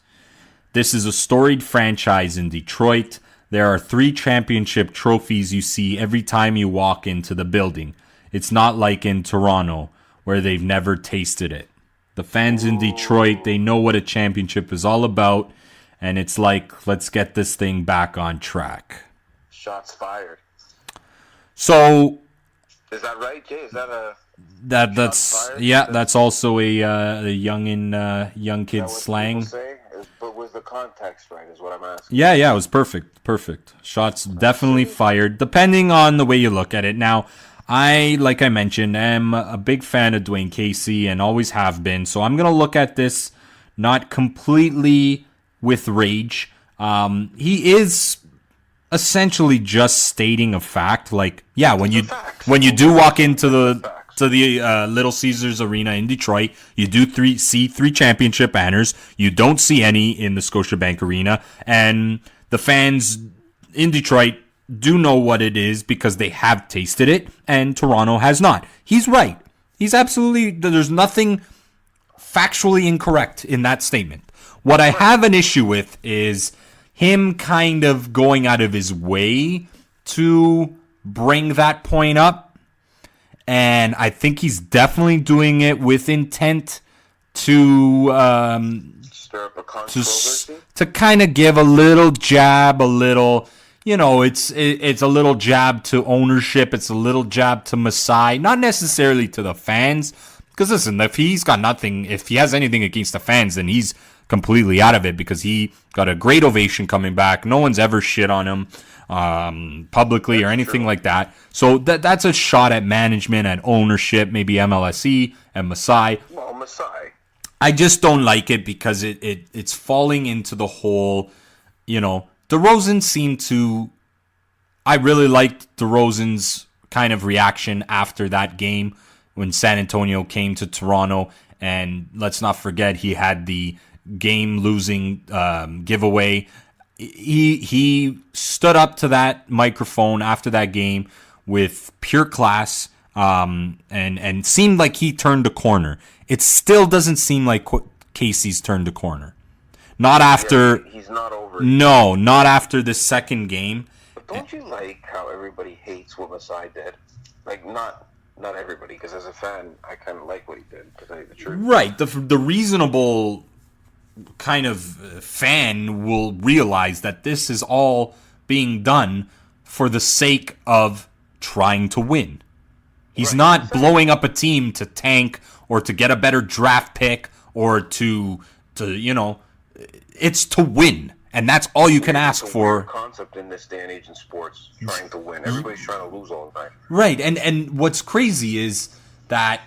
This is a storied franchise in Detroit. There are 3 championship trophies you see every time you walk into the building. It's not like in Toronto, where they've never tasted it. The fans in Detroit, they know what a championship is all about, and it's like, let's get this thing back on track. Shots fired. So... Is that right, Jay? Is that a... That's yeah. That's also a young kid slang. But was the context right? Is what I'm asking. Yeah, it was perfect. Shots definitely fired, depending on the way you look at it. Now, like I mentioned, am a big fan of Dwayne Casey and always have been. So I'm gonna look at this not completely with rage. He is essentially just stating a fact. Like, yeah, when you do walk into the Little Caesars Arena in Detroit, you do see 3 championship banners. You don't see any in the Scotiabank Arena, and the fans in Detroit do know what it is because they have tasted it, and Toronto has not. He's right. He's absolutely... There's nothing factually incorrect in that statement. What I have an issue with is him kind of going out of his way to bring that point up. And I think he's definitely doing it with intent to stir up a controversy, to kind of give a little jab, it's a little jab to ownership, it's a little jab to Masai, not necessarily to the fans. Because listen, if he has anything against the fans, then he's completely out of it because he got a great ovation coming back. No one's ever shit on him publicly or anything like that. So that's a shot at management, at ownership, maybe MLSE and Masai. Well, Masai. I just don't like it because it's falling into the whole, DeRozan seemed to... I really liked DeRozan's kind of reaction after that game when San Antonio came to Toronto. And let's not forget, he had the game-losing giveaway. He stood up to that microphone after that game with pure class and seemed like he turned a corner. It still doesn't seem like Casey's turned a corner. Not after... Yeah, he's not over it. No, not after the second game. But don't you like how everybody hates what Masai did? Like, not everybody, because as a fan, I kind of like what he did, to tell you the truth. Right. The reasonable kind of fan will realize that this is all being done for the sake of trying to win. He's not blowing up a team to tank or to get a better draft pick or to it's to win. And that's all you can ask for. It's a weird concept in this day and age in sports, trying to win. Everybody's trying to lose all the time. Right. And what's crazy is that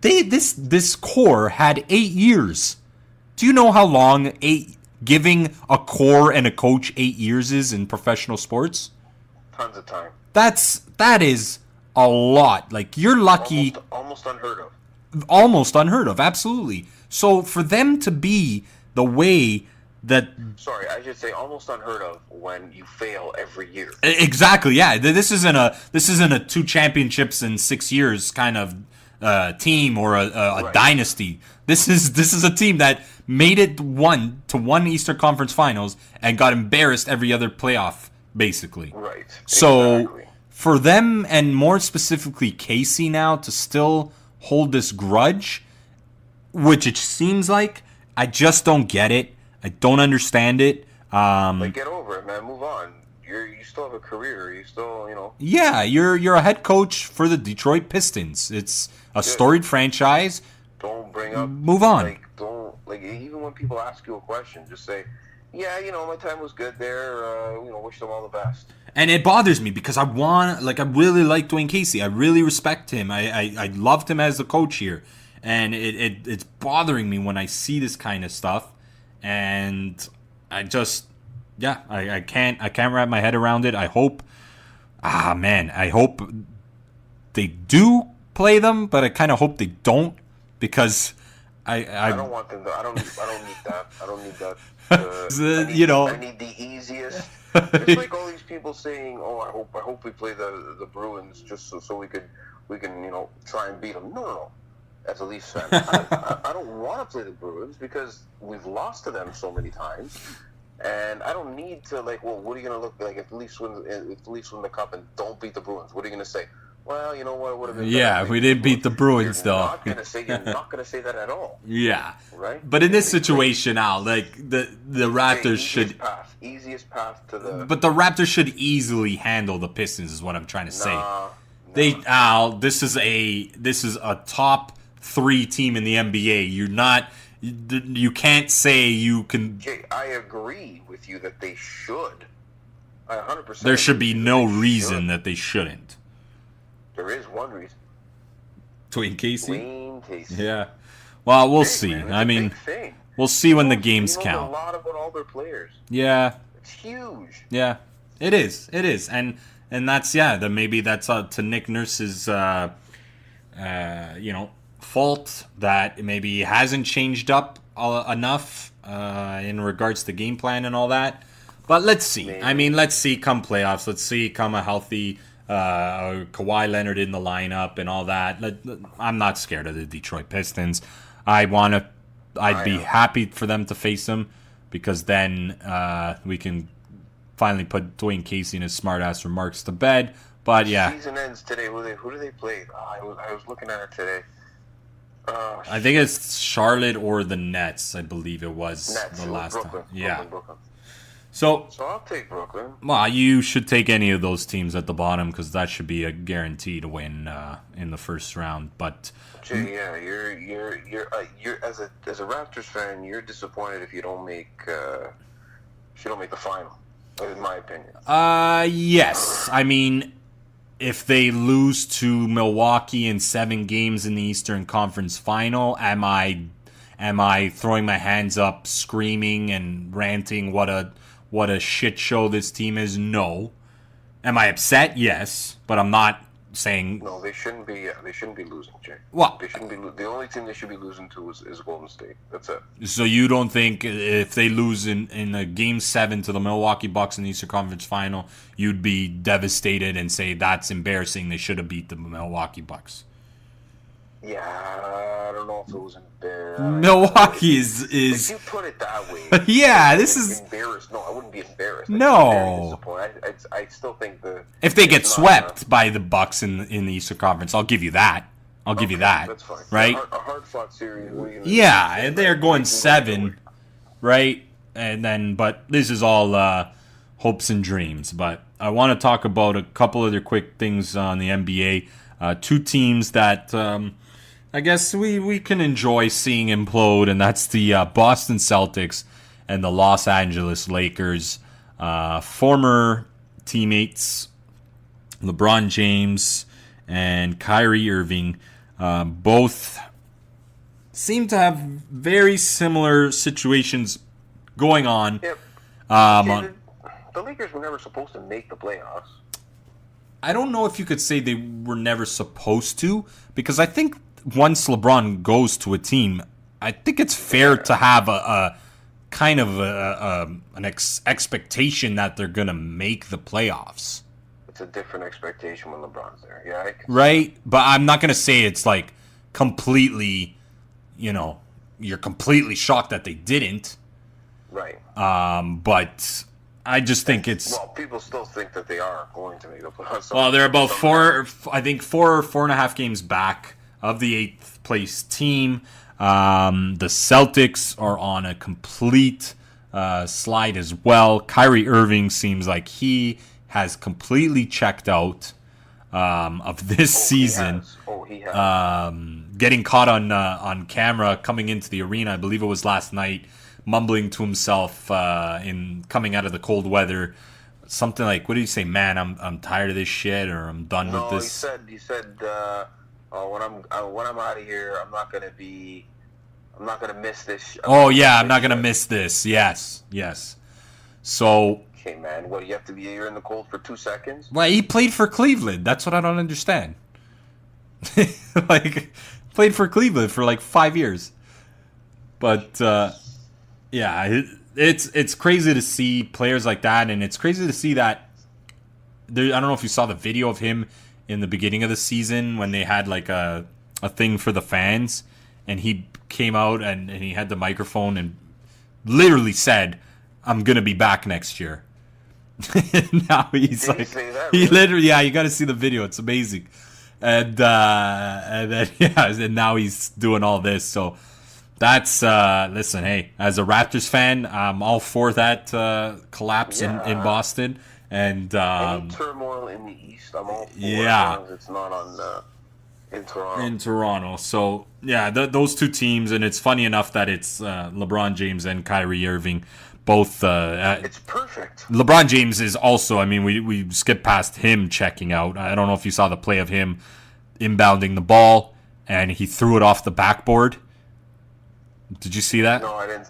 this core had 8 years. Do you know how long giving a core and a coach 8 years is in professional sports? Tons of time. That is a lot. Like, you're lucky. Almost unheard of. Almost unheard of, absolutely. So for them to be the way that... Sorry, I should say almost unheard of when you fail every year. Exactly, yeah. This isn't a 2 championships in 6 years kind of team or a dynasty. This is a team that made it one Eastern Conference Finals and got embarrassed every other playoff, basically. Right. So Exactly. for them, and more specifically Casey now, to still hold this grudge, which it seems like, I just don't get it. I don't understand it. Get over it, man. Move on. You still have a career. You still, Yeah, you're a head coach for the Detroit Pistons. It's a storied franchise. Don't bring up. Move on. Even when people ask you a question, just say, yeah, my time was good there. Wish them all the best. And it bothers me because I really like Dwayne Casey. I really respect him. I loved him as a coach here. And it's bothering me when I see this kind of stuff. And I just, I can't wrap my head around it. I hope they do play them, but I kind of hope they don't, because I don't want them to. I don't need that. I don't need that. I need the easiest. It's like all these people saying, "Oh, I hope we play the Bruins just so we can try and beat them." No. As a Leafs fan, I don't want to play the Bruins because we've lost to them so many times, and I don't need to what are you going to look like if the Leafs win the cup and don't beat the Bruins? What are you going to say? Well, you know what? It would have been better we didn't beat the Bruins you're though. You're not going to say that at all. Yeah. Right. But in this situation, Al, the Raptors easiest path to the. But the Raptors should easily handle the Pistons, is what I'm trying to say. This is a top 3 team in the NBA. You can't say you can. Jay, I agree with you that they should. I 100%. There should be no reason that they shouldn't. There is one reason. Dwayne Casey? Dwayne Casey. Yeah. Well, we'll see. Man, we'll see when the games count. A lot about all their players. Yeah. It's huge. Yeah. It is. And that's maybe that's to Nick Nurse's fault that maybe he hasn't changed up enough in regards to game plan and all that. But let's see. Maybe. I mean, let's see come playoffs. Let's see come a healthy Kawhi Leonard in the lineup and all that. I'm not scared of the Detroit Pistons. I'd be happy for them to face them, because then we can finally put Dwayne Casey and his smart-ass remarks to bed. But yeah. Season ends today. Who do they play? I was looking at it today. I think it's Charlotte or the Nets. I believe it was the last Brooklyn, time. Yeah. Brooklyn. So I'll take Brooklyn. Well, you should take any of those teams at the bottom, because that should be a guaranteed win in the first round. But Jay, yeah, you're as a Raptors fan, you're disappointed if you don't make the final, in my opinion. Yes. I mean, if they lose to Milwaukee in 7 games in the Eastern Conference Final, am I throwing my hands up, screaming and ranting what a shit show this team is? No. Am I upset? Yes, but I'm not saying. No, they shouldn't be. They shouldn't be losing, Jay. What? They shouldn't be. The only team they should be losing to is Golden State. That's it. So you don't think if they lose in a Game 7 to the Milwaukee Bucks in the Eastern Conference Final, you'd be devastated and say that's embarrassing? They should have beat the Milwaukee Bucks. Yeah, I don't know if it was embarrassed. Milwaukee is. If you put it that way. Yeah, this is embarrassed. No, I wouldn't be embarrassed. No. I still think if they get swept by the Bucks in the Eastern Conference, I'll give you that. Give you that. That's fine. Right? A hard-fought series. Yeah, and they're going 7, right? And then, but this is all hopes and dreams. But I want to talk about a couple other quick things on the NBA. 2 teams that I guess we can enjoy seeing implode, and that's the Boston Celtics and the Los Angeles Lakers. Former teammates LeBron James and Kyrie Irving both seem to have very similar situations going on. Yep. The Lakers were never supposed to make the playoffs. I don't know if you could say they were never supposed to, because I think once LeBron goes to a team, I think it's fair to have a kind of an expectation that they're going to make the playoffs. It's a different expectation when LeBron's there. Yeah. Right? But I'm not going to say it's like completely, you're completely shocked that they didn't. Right. But I just think it's... Well, people still think that they are going to make the playoffs. Well, they're about 4.5 games back of the 8th place team. The Celtics are on a complete slide as well. Kyrie Irving seems like he has completely checked out of this season. He has. Getting caught on camera coming into the arena, I believe it was last night, mumbling to himself in coming out of the cold weather, something like, "What did he say? Man, I'm tired of this shit, or I'm done with this." He said, when I'm out of here, I'm not gonna miss this. I'm not gonna miss this. Yes. So. Okay, man. What do you have to be here in the cold for 2 seconds? Well, he played for Cleveland. That's what I don't understand. Played for Cleveland for like 5 years. But it's crazy to see players like that, and it's crazy to see that. I don't know if you saw the video of him in the beginning of the season when they had like a thing for the fans, and he came out and he had the microphone and literally said, "I'm gonna be back next year." Now he's Did like, he say that, he really? literally, you got to see the video. It's amazing. And then and now he's doing all this. So that's listen, hey, as a Raptors fan, I'm all for that collapse in Boston. And any turmoil in the East, I'm all for yeah, as long as it's not on in Toronto. In Toronto. So yeah, those two teams, and it's funny enough that it's LeBron James and Kyrie Irving. Both. It's perfect. LeBron James is also. I mean, we skipped past him checking out. I don't know if you saw the play of him inbounding the ball and he threw it off the backboard. Did you see that? No, I didn't.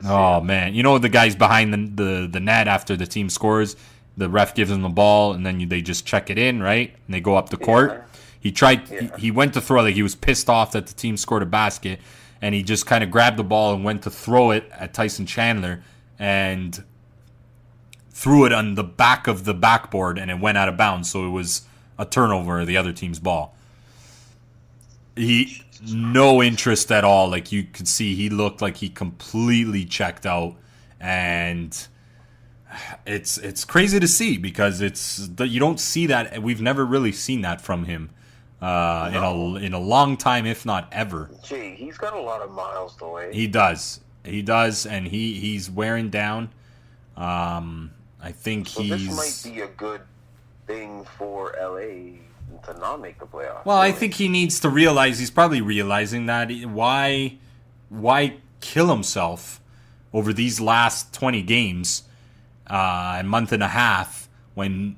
Oh man, the guy's behind the net after the team scores. The ref gives him the ball, and then they just check it in, right? And they go up the court. Yeah. He tried. Yeah. He went to throw. Like he was pissed off that the team scored a basket, and he just kind of grabbed the ball and went to throw it at Tyson Chandler. And threw it on the back of the backboard, and it went out of bounds, so it was a turnover of the other team's ball. He no interest at all. Like you could see, he looked like he completely checked out, and it's crazy to see because you don't see that. We've never really seen that from him in a long time, if not ever. Gee, he's got a lot of miles to weigh. He does, and he's wearing down. I think this might be a good thing for LA to not make the playoffs. Well, I think he needs to realize, he's probably realizing that why kill himself over these last 20 games, a month and a half, when,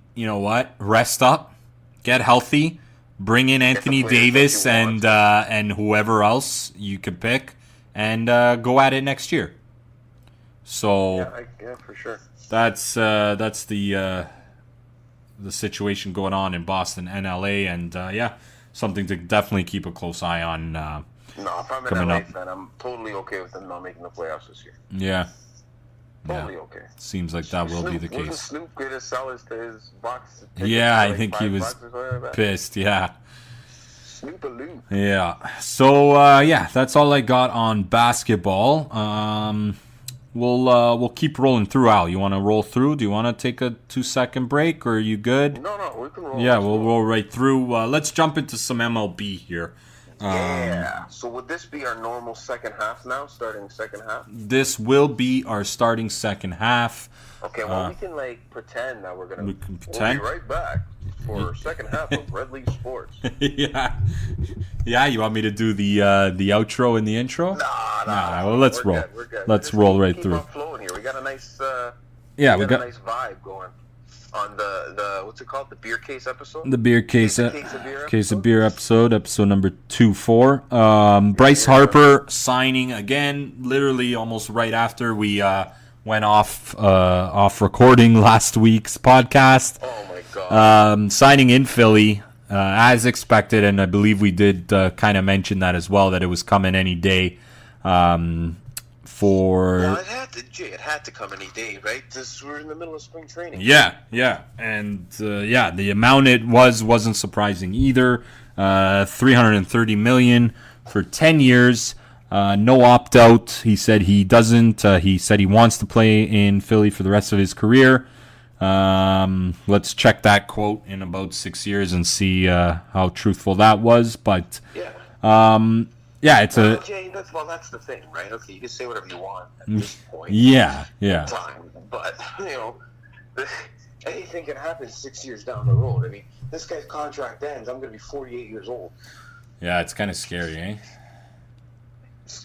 rest up, get healthy, bring in Anthony Davis and whoever else you could pick, and go at it next year. So yeah, for sure. That's the situation going on in Boston and LA, and something to definitely keep a close eye on. No, if I'm an LA fan, I'm totally okay with them not making the playoffs this year. Yeah. Totally okay. Seems like that will be the case. Wasn't Snoop going to sell his box? Yeah, I think he was pissed. Yeah. Snoop-a-loo. Yeah. So that's all I got on basketball. We'll keep rolling through. Al, you want to roll through? Do you want to take a 2-second break, or are you good? No, we can roll. Yeah, we'll roll right through. Let's jump into some MLB here. Yeah. So would this be our normal second half now, starting second half? This will be our starting second half. Okay, well, we can pretend that we're going to... We can pretend? We'll be right back for second half of Red Leaf Sports. Yeah. Yeah, you want me to do the outro and the intro? Nah. Well, let's roll. We're good. Let's roll right through. Keep on flowing here. We got a nice... we got a nice vibe going on the what's it called? The beer case episode? The beer case of beer episode number 24. Bryce Harper signing again, literally almost right after we went off recording last week's podcast. Oh my god. Signing in Philly as expected, and I believe we did kind of mention that as well, that it was coming any day. Well, it had to come any day, right? We're in the middle of spring training. Yeah, and the amount it wasn't surprising either. $330 million for 10 years. No opt out. He said he doesn't. He said he wants to play in Philly for the rest of his career. Let's check that quote in about 6 years and see how truthful that was. But it's a. Okay, that's the thing, right? Okay, you can say whatever you want at this point. Yeah. Time, but anything can happen 6 years down the road. I mean, this guy's contract ends. I'm going to be 48 years old. Yeah, it's kind of scary, eh?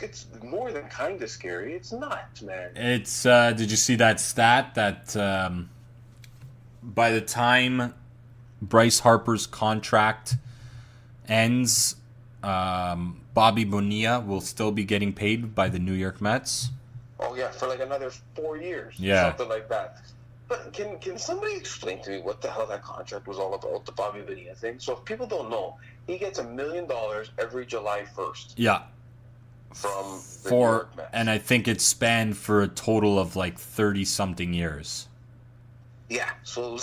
It's more than kind of scary. It's nuts, man. It's. Did you see that stat that by the time Bryce Harper's contract ends, Bobby Bonilla will still be getting paid by the New York Mets? Oh yeah, for like another 4 years. Yeah, something like that. But can somebody explain to me what the hell that contract was all about, the Bobby Bonilla thing? So if people don't know, he gets $1 million every July 1st. Yeah. From the New York Mets. And I think it's spanned for a total of like 30-something years. Yeah, so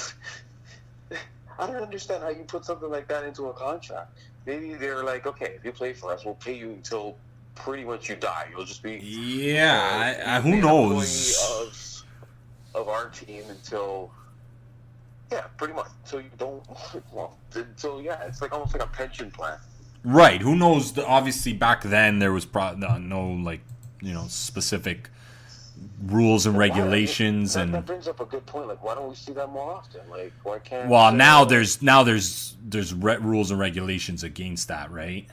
I don't understand how you put something like that into a contract. Maybe they're like, okay, if you play for us, we'll pay you until pretty much you die. You'll just be who knows of our team until pretty much until you don't it's like almost like a pension plan. Right. Who knows? Obviously, back then there was no specific rules and regulations, that brings up a good point. Like, why don't we see that more often? Like, why can't? Well, now there's rules and regulations against that, right?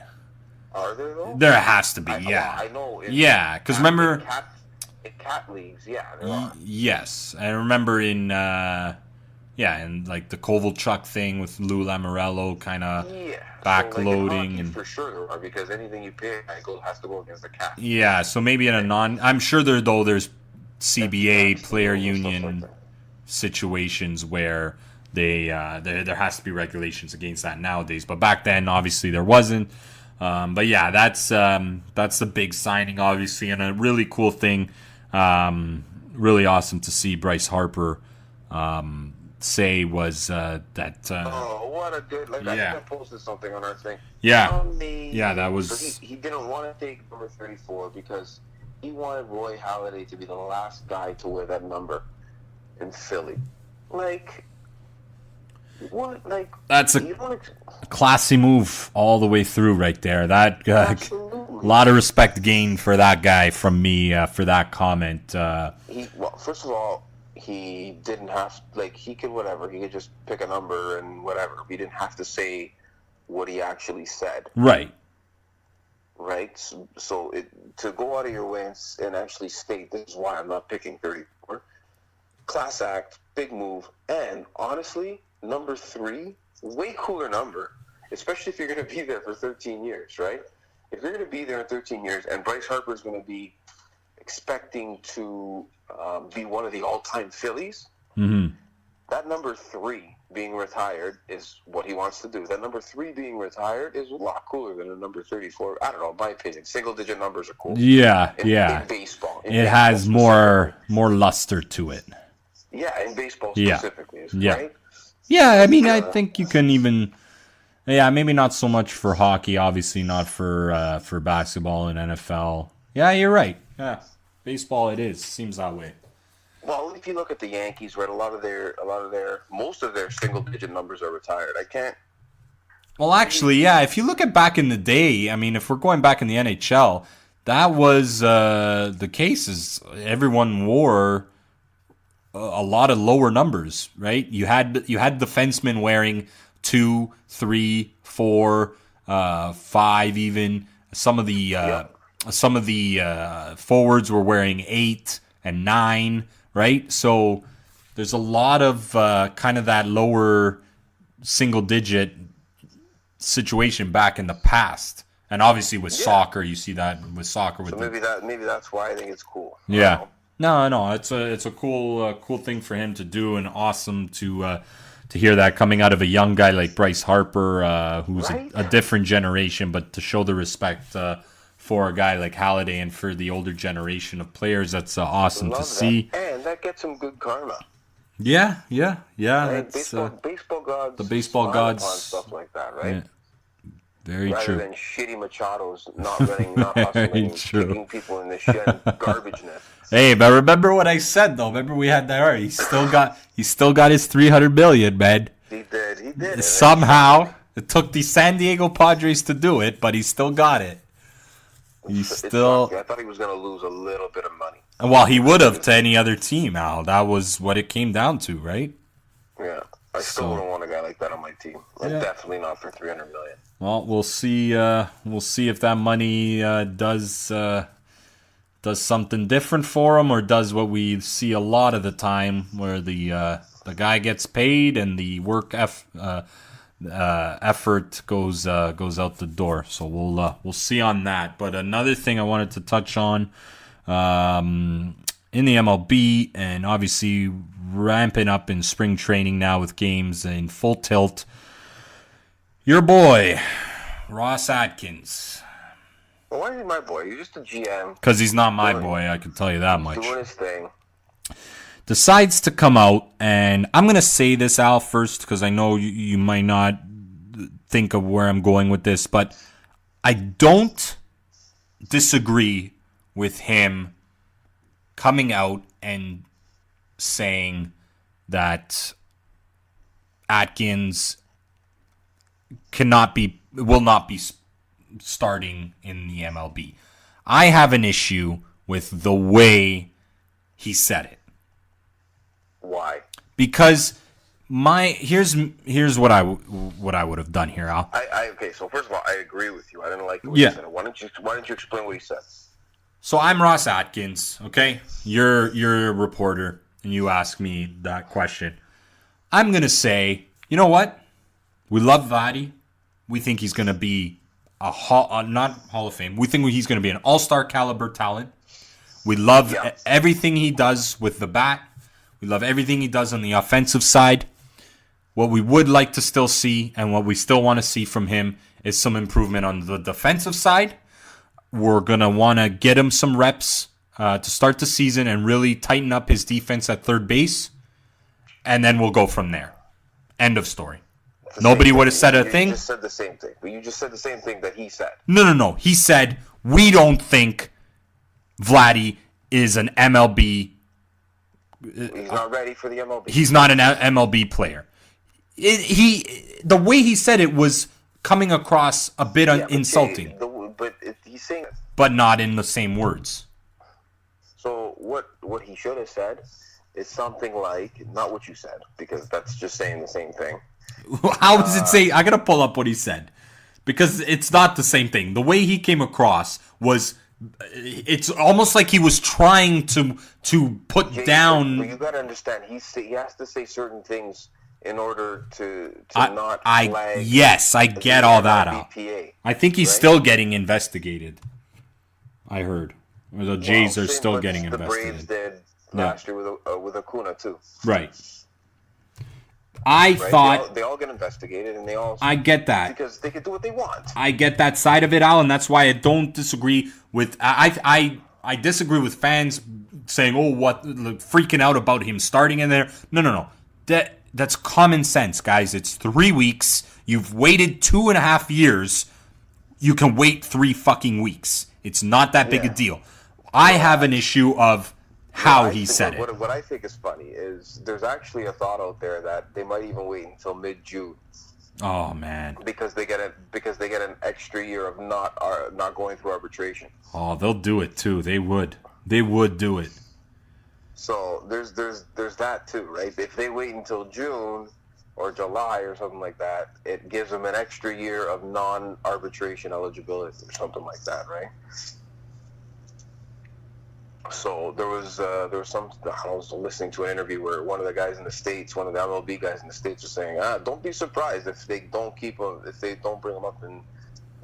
Are there though? There has to be, I know. Because remember, in cat leagues, there are. Yes, I remember in and like the Kovalchuk thing with Lou Lamoriello kind of backloading, and for sure there are, because anything you pay has to go against the cap. Yeah, so maybe in a I'm sure there's CBA player union situations where there has to be regulations against that nowadays, but back then obviously there wasn't. But yeah, that's the big signing obviously, and a really cool thing. Really awesome to see Bryce Harper say was that. Oh, what a good! Like, I think I posted something on our thing. Yeah, that was. So he didn't want to take number 34 because he wanted Roy Halladay to be the last guy to wear that number in Philly. Like, what? Like, that's a classy move all the way through, right there. That a lot of respect gained for that guy from me for that comment. First of all, he didn't have he could whatever. He could just pick a number and whatever. He didn't have to say what he actually said. Right. So to go out of your way and actually state this is why I'm not picking 34. Class act, big move, and honestly, number 3, way cooler number, especially if you're going to be there for 13 years, right? If you're going to be there in 13 years, and Bryce Harper is going to be expecting to be one of the all-time Phillies, that number 3 being retired is what he wants to do. That number 3 being retired is a lot cooler than a number 34. I don't know, in my opinion. Single-digit numbers are cool. Yeah, in baseball. It has more luster to it. Yeah, in baseball specifically, right? Yeah, I mean, I think you can even... Yeah, maybe not so much for hockey, obviously not for basketball and NFL. Yeah, you're right. Yeah, baseball it is. Seems that way. Well, if you look at the Yankees, right, most of their single-digit numbers are retired. I can't. Well, actually, yeah. If you look at back in the day, I mean, if we're going back in the NHL, that was the case. Is everyone wore a lot of lower numbers, right? You had defensemen wearing 2, 3, 4, 5, even some of the forwards were wearing 8 and 9. Right, so there's a lot of kind of that lower single-digit situation back in the past, and obviously with soccer, you see that with soccer. So maybe that's why I think it's cool. Yeah, no, it's a cool thing for him to do, and awesome to hear that coming out of a young guy like Bryce Harper, who's a different generation, but to show the respect for a guy like Halliday and for the older generation of players. That's awesome to see. And that gets him good karma. Yeah. Right? That's, baseball gods. the baseball smile gods. upon stuff like that, right? Yeah, very Rather true. than shitty Machados not running, not hustling, true. kicking people in the shed, garbage nest. Hey, but remember what I said though. Remember we had that. He still got his $300 million, man. He did. Somehow it took the San Diego Padres to do it, but he still got it. I thought he was going to lose a little bit of money. Well, he would have to any other team, Al. That was what it came down to, right? Yeah. I still wouldn't want a guy like that on my team. Definitely not for $300 million. Well, we'll see. We'll see if that money does something different for him, or does what we see a lot of the time, where the guy gets paid and the work effort goes out the door. So we'll see on that. But another thing I wanted to touch on in the MLB, and obviously ramping up in spring training now with games in full tilt. Your boy, Ross Atkins. Well, why is he my boy? He's just a GM. Because he's not my boy, I can tell you that much. Doing his thing. Decides to come out, and I'm going to say this, Al, first, because I know you might not think of where I'm going with this, but I don't disagree with him coming out and saying that Atkins will not be starting in the MLB. I have an issue with the way he said it. Why? Because here's what I would have done here, Al. Okay, so first of all, I agree with you. I didn't like the way you said it. Why don't you explain what he said? So I'm Ross Atkins, okay? You're a reporter, and you ask me that question. I'm gonna say, you know what? We love Vladdy. We think he's gonna be not Hall of Fame. We think he's gonna be an all-star caliber talent. We love everything he does with the bat. We love everything he does on the offensive side. What we would like to still see, and what we still want to see from him, is some improvement on the defensive side. We're going to want to get him some reps to start the season and really tighten up his defense at third base. And then we'll go from there. End of story. Nobody would have said a thing. You just said the same thing. But you just said the same thing that he said. No. He said, we don't think Vladdy is an MLB. He's not ready for the MLB. He's not an MLB player. The way he said it was coming across a bit insulting. He's saying it. But not in the same words. So what he should have said is something like, not what you said, because that's just saying the same thing. How does it say? I got to pull up what he said. Because it's not the same thing. The way he came across was, it's almost like he was trying to put down. But you got to understand, he has to say certain things in order to not flag. Yes, I get all that out. I think he's still getting investigated. I heard. Or the Jays are still getting investigated. The Braves did last year with Acuna too. Right. I thought they all get investigated, and they all. I get that because they can do what they want. I get that side of it, Al, and that's why I don't disagree with. I disagree with fans saying, "Oh, what freaking out about him starting in there." No. That's common sense, guys. It's 3 weeks. You've waited 2.5 years. You can wait 3 fucking weeks. It's not that big a deal. I have an issue of how he said it. What I think is funny is there's actually a thought out there that they might even wait until mid-June. Oh man! Because they get an extra year of not going through arbitration. Oh, they'll do it too. They would do it. So there's that too, right? If they wait until June or July or something like that, it gives them an extra year of non-arbitration eligibility or something like that, right? So there was some. I was listening to an interview where one of the guys in the States, one of the MLB guys in the States, was saying, "Don't be surprised if they don't keep him, if they don't bring him up in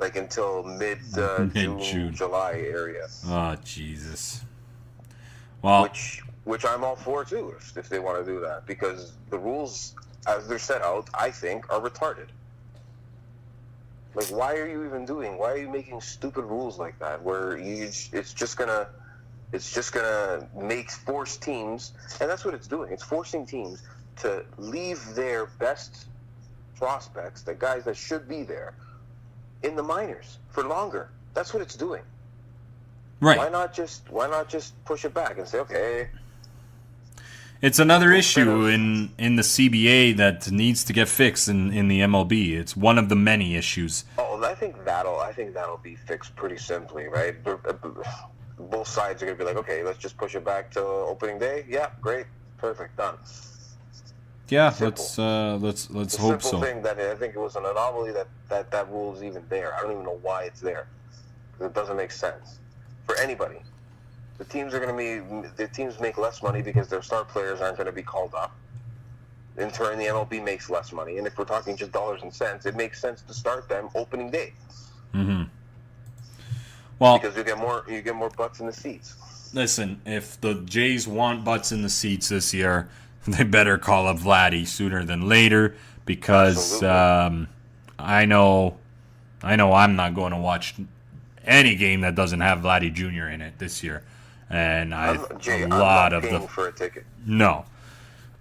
until mid-June, July area." Oh Jesus! Well, which I'm all for too, if they want to do that, because the rules as they're set out, I think, are retarded. Like, why are you even doing? Why are you making stupid rules like that? Where it's just gonna force teams, and that's what it's doing. It's forcing teams to leave their best prospects, the guys that should be there, in the minors for longer. That's what it's doing. Right. Why not just push it back and say, okay? It's another issue in the CBA that needs to get fixed in the MLB. It's one of the many issues. Oh, I think that'll be fixed pretty simply, right? Both sides are gonna be like, okay, let's just push it back to opening day. Yeah, great, perfect, done. Yeah, Simple. let's It's a hope simple so. thing that I think it was an anomaly that rule is even there. I don't even know why it's there. It doesn't make sense for anybody. The teams make less money because their star players aren't going to be called up. In turn, the MLB makes less money, and if we're talking just dollars and cents, it makes sense to start them opening day. Mm-hmm. Well, because you get more butts in the seats. Listen, if the Jays want butts in the seats this year, they better call up Vladdy sooner than later, because I know I'm not going to watch any game that doesn't have Vladdy Jr. in it this year. And I'm not paying for a ticket. No.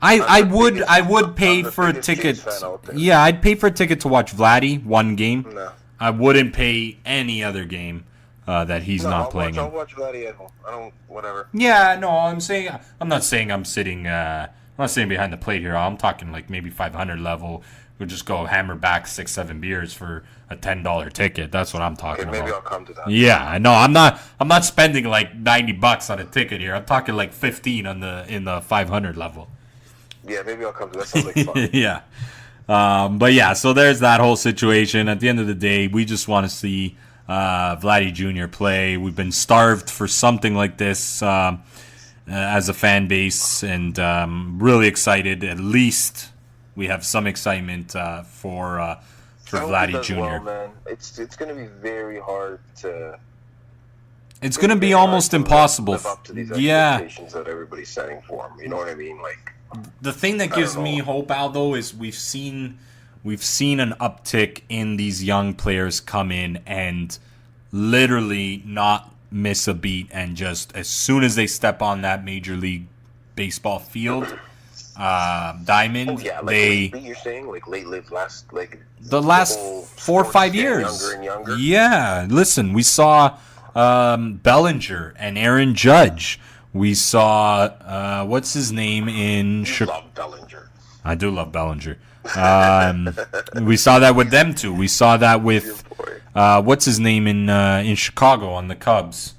I would pay for a ticket. Yeah, I'd pay for a ticket to watch Vladdy one game. No. I wouldn't pay any other game that he's not playing. I'll watch Vladdy at home. I don't, whatever. Yeah, no, I'm not saying I'm sitting I'm not sitting behind the plate here. I'm talking like maybe 500 level. We'll just go hammer back 6-7 beers for a $10 ticket. That's what I'm talking Okay, maybe about. I'll come to that. Yeah, I know. I'm not spending like $90 on a ticket here. I'm talking like 15 in the 500 level. Yeah, maybe I'll come to that. Sounds like fun. Yeah. But yeah, so there's that whole situation. At the end of the day, we just want to see Vladdy Jr. play. We've been starved for something like this as a fan base, and really excited. At least we have some excitement for Vladdy Jr. Well, man. It's going to be very hard to. It's going to be almost impossible. Live up to these expectations that everybody's setting for him. You know what I mean? Like, the thing that gives me hope, Al, though, is we've seen an uptick in these young players come in and literally not miss a beat, and just as soon as they step on that Major League Baseball field, diamond, you're saying like the last 4 or 5 years, younger and younger. Yeah, listen, we saw Bellinger and Aaron Judge. We saw what's his name in Chicago. Love Bellinger. I do love Bellinger. We saw that with them too. We saw that with what's his name in Chicago on the Cubs.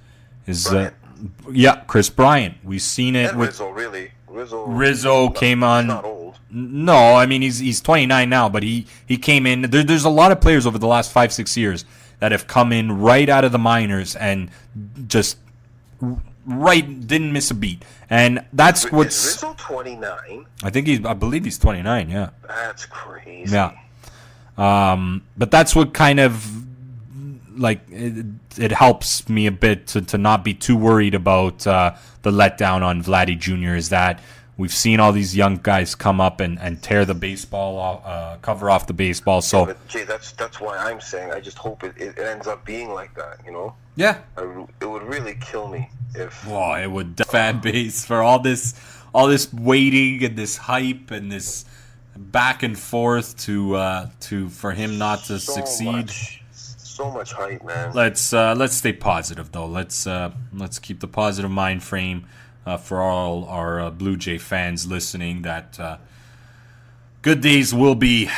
Chris Bryant. We've seen it and with Rizzo. Really, Rizzo came on. He's not old. No, I mean he's 29 now, but he came in. There's a lot of players over the last 5-6 years that have come in right out of the minors and just didn't miss a beat. And that's what's. Is Rizzo 29? I believe he's 29. Yeah. That's crazy. Yeah. But that's what kind of like it helps me a bit to not be too worried about the letdown on Vladdy Jr. is that we've seen all these young guys come up and tear the baseball, cover off the baseball. So, but Jay, that's why I'm saying I just hope it ends up being like that. You know? Yeah. It would really kill me if. Oh, it would. Fan base for all this waiting and this hype and this back and forth for him not to succeed. So much hype, man. Let's stay positive though. Let's keep the positive mind frame for all our Blue Jay fans listening. That good days will be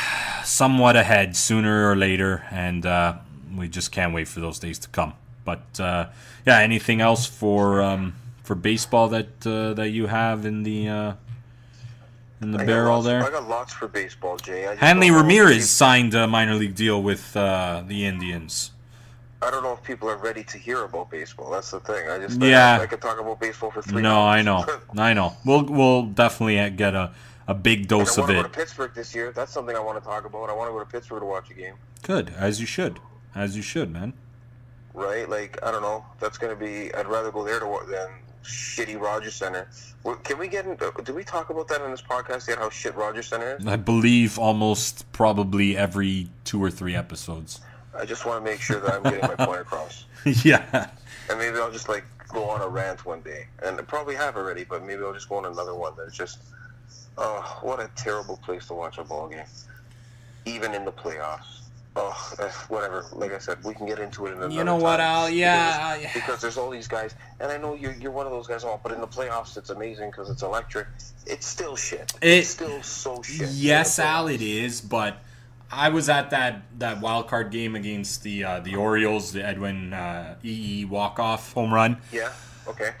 somewhat ahead sooner or later, and we just can't wait for those days to come. But yeah, anything else for baseball that you have in the barrel there? I got lots for baseball, Jay. Hanley Ramirez signed a minor league deal with the Indians. I don't know if people are ready to hear about baseball. That's the thing. I could talk about baseball for 3 hours. I know. We'll definitely get a big dose of it. I want to go to Pittsburgh this year. That's something I want to talk about. I want to go to Pittsburgh to watch a game. Good, as you should, man. Right? Like, I don't know. That's going to be. I'd rather go there than shitty Rogers Center. Can we get into? Did we talk about that in this podcast yet? How shit Rogers Center is? I believe almost probably every 2 or 3 episodes. I just want to make sure that I'm getting my point across. Yeah. And maybe I'll just like go on a rant one day, and I probably have already, but maybe I'll just go on another one. That's just, oh, what a terrible place to watch a ball game, even in the playoffs. Oh, whatever. Like I said, we can get into it in another You know what, time. Al? Yeah. Because there's all these guys, and I know you're one of those guys. Oh, but in the playoffs, it's amazing because it's electric. It's still shit. It's still so shit. Yes, Al, it is. But I was at that wild card game against the Orioles, the Edwin EE walk-off home run. Yeah. Okay.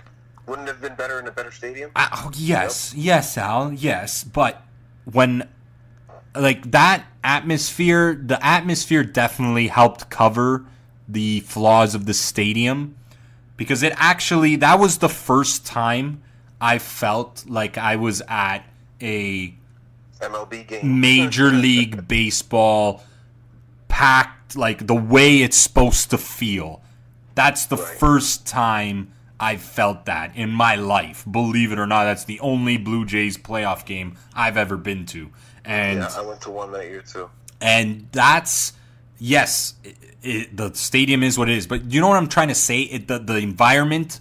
Wouldn't it have been better in a better stadium? Yes, Al, yes. But when like that atmosphere, the atmosphere definitely helped cover the flaws of the stadium, because that was the first time I felt like I was at a MLB game, Major League Baseball packed, like the way it's supposed to feel. That's the first time I felt that in my life. Believe it or not, that's the only Blue Jays playoff game I've ever been to. And yeah, I went to one that year too. And that's, yes, the stadium is what it is. But you know what I'm trying to say? The environment,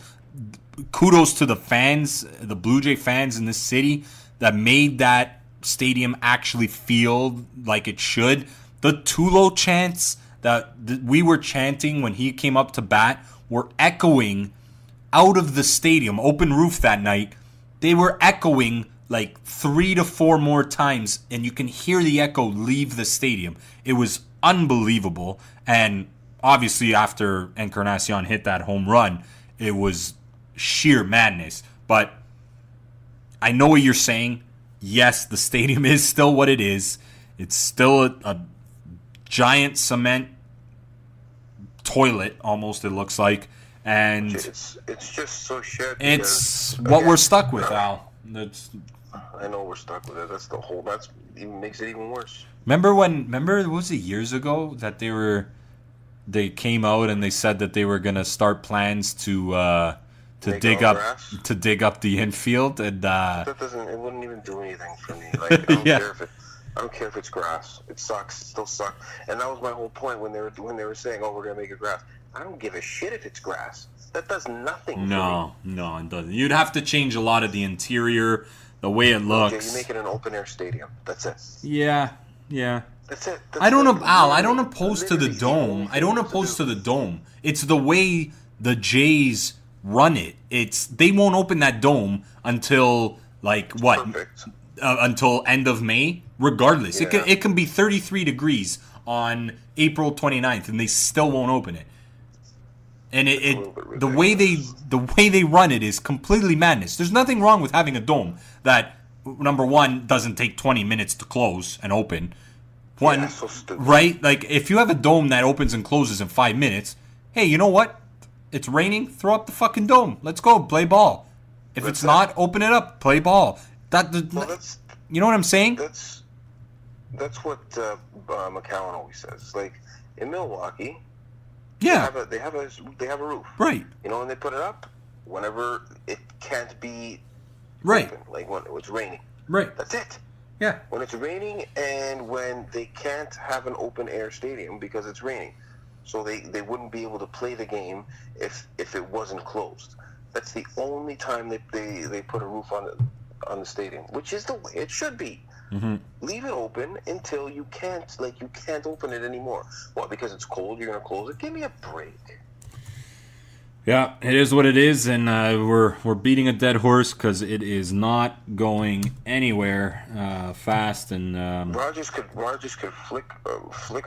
kudos to the fans, the Blue Jay fans in this city that made that stadium actually feel like it should. The Tulo chants that we were chanting when he came up to bat were echoing out of the stadium, open roof that night. They were echoing like 3 to 4 more times, and you can hear the echo leave the stadium. It was unbelievable. And obviously after Encarnacion hit that home run, it was sheer madness. But I know what you're saying. Yes, the stadium is still what it is. It's still a giant cement toilet, almost, it looks like. And it's just so shit. It's what we're stuck with, Al. I know we're stuck with it. That's even makes it even worse. Remember was it years ago that they came out and they said that they were gonna start plans to dig up the infield, and it wouldn't even do anything for me. Like, I don't care if it's grass. It sucks. It still sucks. And that was my whole point when they were saying, "Oh, we're gonna make it grass." I don't give a shit if it's grass. That does nothing. No, it doesn't. You'd have to change a lot of the interior, the way it looks. Okay, you make it an open air stadium. That's it. Yeah. That's it. I don't know, Al. I don't oppose to the dome. I don't oppose to the dome. It's the way the Jays run it. They won't open that dome until until end of May. Regardless, Yeah. it can be 33 degrees on April 29th, and they still won't open it. And the way they run it is completely madness. There's nothing wrong with having a dome that, number one, doesn't take 20 minutes to close and open. So stupid. Right? Like, if you have a dome that opens and closes in 5 minutes, hey, you know what? It's raining. Throw up the fucking dome. Let's go play ball. If it's not, open it up. Play ball. You know what I'm saying? That's what McCowan always says. Like in Milwaukee. Yeah. They have a roof. Right. You know, and they put it up whenever it can't be right. open, like when it's raining. Right. That's it. Yeah. When it's raining and when they can't have an open air stadium because it's raining. So they wouldn't be able to play the game if it wasn't closed. That's the only time they put a roof on the stadium, which is the way it should be. Mm-hmm. Leave it open until you can't open it anymore. What? Because it's cold, you're gonna close it? Give me a break. Yeah, it is what it is, and we're beating a dead horse because it is not going anywhere fast. And Rogers could flick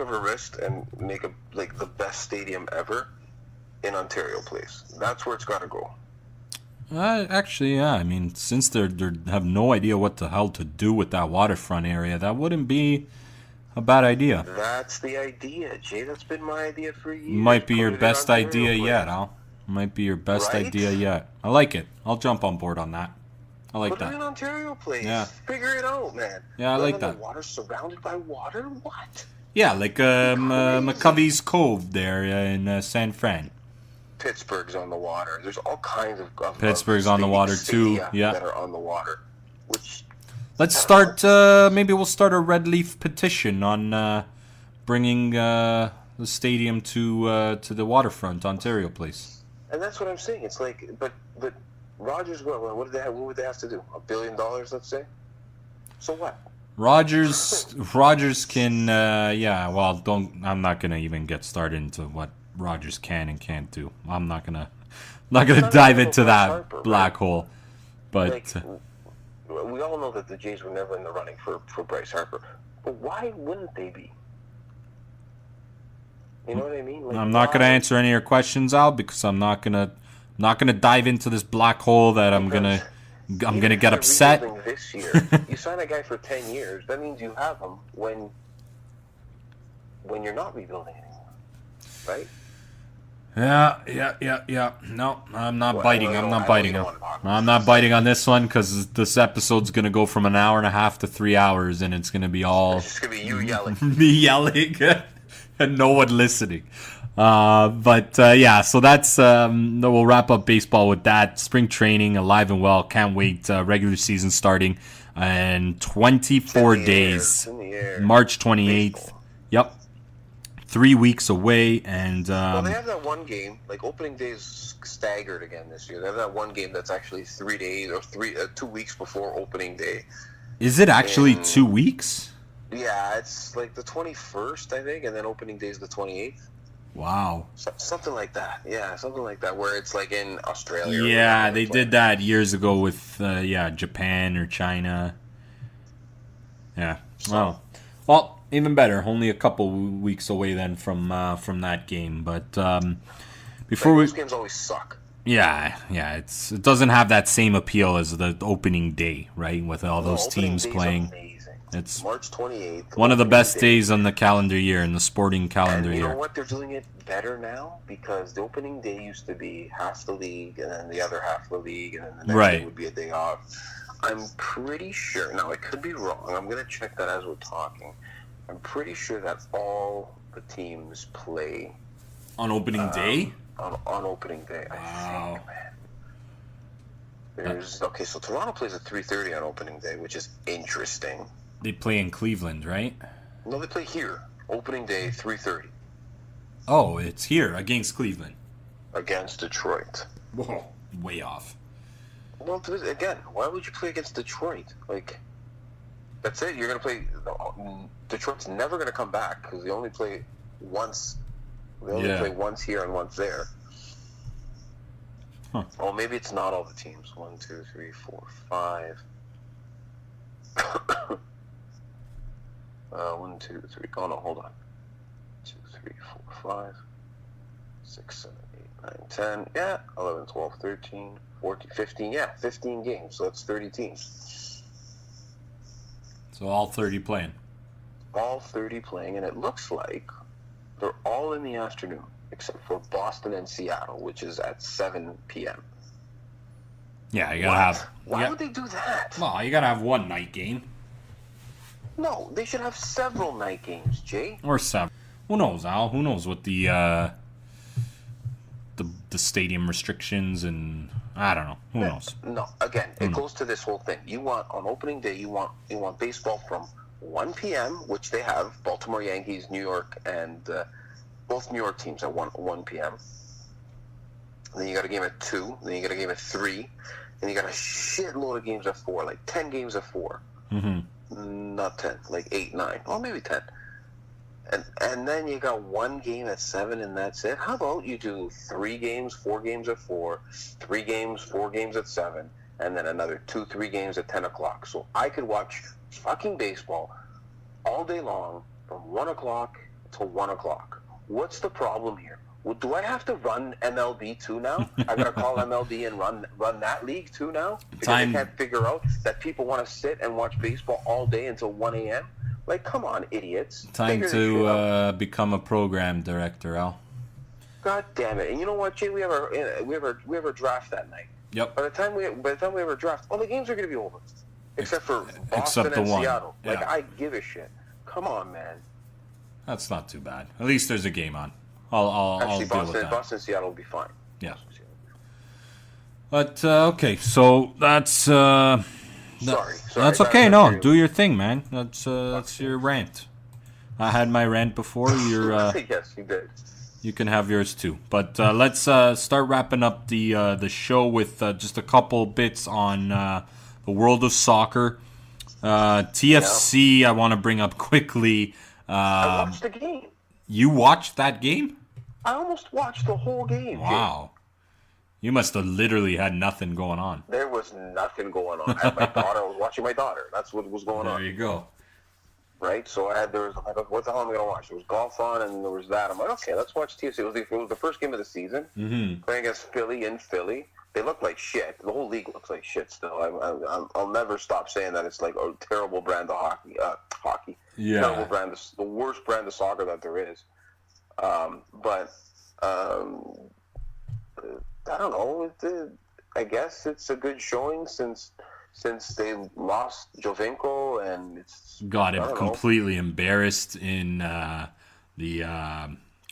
of her wrist and make the best stadium ever in Ontario Place. That's where it's got to go. Actually, yeah. I mean, since they have no idea what the hell to do with that waterfront area, that wouldn't be a bad idea. That's the idea, Jay. That's been my idea for years. Might be your best idea yet, Al. Might be your best idea yet. I like it. I'll jump on board on that. I like that. Put it in Ontario Place. Yeah. Figure it out, man. Yeah, I like that. The water surrounded by water? What? Yeah, like McCovey's Cove there in San Fran. Pittsburgh's on the water. There's all kinds of Pittsburgh's on the water too. Yeah, that are on the water. Which let's start. Maybe we'll start a Red Leaf petition on bringing stadium to the waterfront, Ontario Place. And that's what I'm saying. It's like, but Rogers, what did they have? What would they have to do? $1 billion, let's say. So what? Rogers can, I'm not gonna even get started into what Rogers can and can't do. I'm not gonna dive into that Harper, black right? hole. But Like, we all know that the Jays were never in the running for Bryce Harper. But why wouldn't they be? You know what I mean? Like, I'm not gonna answer any of your questions, Al, because I'm not gonna dive into this black hole that I'm gonna get upset. This year, you sign a guy for 10 years. That means you have him when you're not rebuilding anymore, right? Yeah. No, I'm not biting. I'm not biting. I'm not biting on this one because this episode's gonna go from an hour and a half to 3 hours, and it's gonna be all It's just gonna be you yelling. me yelling and no one listening. So that's we'll wrap up baseball with that. Spring training alive and well. Can't wait. Regular season starting in 24 days. March 28th. Baseball. Yep. 3 weeks away, and Well, they have that one game. Like opening day is staggered again this year. They have that one game that's actually 3 days or 2 weeks before opening day. is it actually 2 weeks? Yeah, it's like the 21st, I think, and then opening day is the 28th. Wow. Something like that. Yeah, something like that, where it's like in Australia. Yeah, they did that years ago with Japan or China. Yeah. Well, even better. Only a couple weeks away then from that game. But before those games always suck. Yeah, it doesn't have that same appeal as the opening day, right? With all those teams playing. Amazing. It's March 28th. one of the best days on the calendar year, in the sporting calendar and you year. know what? They're doing it better now because the opening day used to be half the league and then the other half of the league and then the next day would be a day off. I'm pretty sure, now I could be wrong, I'm going to check that as we're talking. I'm pretty sure that all the teams play On opening day? On opening day, I think, man. So Toronto plays at 3:30 on opening day, which is interesting. They play in Cleveland, right? No, they play here. Opening day, 3:30. Oh, it's here against Cleveland. Against Detroit. Whoa, way off. Well, again, why would you play against Detroit? Like, that's it. You're going to play. Detroit's never going to come back because they only play once. They only play once here and once there. Huh. Oh, maybe it's not all the teams. 1, 2, 3, 4, 5. 1, 2, 3. Oh no, hold on. 2, 3, 4, 5, 6, 7, 8, 9, 10. Yeah, 11, 12, 13, 14, 15. Yeah, 15 games. So that's 30 teams. So all 30 playing. All 30 playing, and it looks like they're all in the afternoon, except for Boston and Seattle, which is at 7 p.m. Yeah, you gotta have. Why would they do that? Well, you gotta have one night game. No, they should have several night games, Jay. Or 7. Who knows, Al? Who knows what the stadium restrictions and I don't know. Who knows? No, again, it goes to this whole thing. You want on opening day, you want baseball from 1 p.m., which they have. Baltimore Yankees, New York, and both New York teams at 1 p.m. Then you got a game at 2. Then you got a game at 3. And you got a shitload of games at 4, like 10 games at 4. Mm-hmm. Not 10, like 8, 9. Or maybe 10. And then you got one game at 7, and that's it. How about you do 3 games, 4 games at 4, 3 games, 4 games at 7, and then another 2, 3 games at 10 o'clock. So I could watch fucking baseball all day long from 1 o'clock to 1 o'clock. What's the problem here? Well, do I have to run MLB too now? I gotta call MLB and run that league too now? Because I can't figure out that people want to sit and watch baseball all day until 1 a.m.? Like, come on, idiots. Time to become a program director, Al. God damn it! And you know what, Jay? We have our draft that night. Yep. By the time we have our draft, all the games are gonna be over, except for Boston and Seattle. Yeah. Like, I give a shit. Come on, man. That's not too bad. At least there's a game on. I'll Actually, deal with that. Boston and Seattle will be fine. Yeah. But okay, so that's Sorry. That's okay. No, do your thing, man. That's your rant. I had my rant before. Yes, you did. You can have yours too. But let's start wrapping up the show with just a couple bits on the world of soccer. TFC, I want to bring up quickly. I watched the game. You watched that game? I almost watched the whole game. Wow. Jake. You must have literally had nothing going on. There was nothing going on. I had my daughter. I was watching my daughter. That's what was going on. There you go. Right? So I'm like, what the hell am I going to watch? There was golf on, and there was that. I'm like, okay, let's watch TFC. It was the first game of the season. Mm-hmm. Playing against Philly in Philly. They look like shit. The whole league looks like shit still. I'll never stop saying that. It's like a terrible brand of hockey. Yeah. Terrible brand. The worst brand of soccer that there is. I don't know. I guess it's a good showing since they lost Jovinko, and it's got him completely embarrassed in the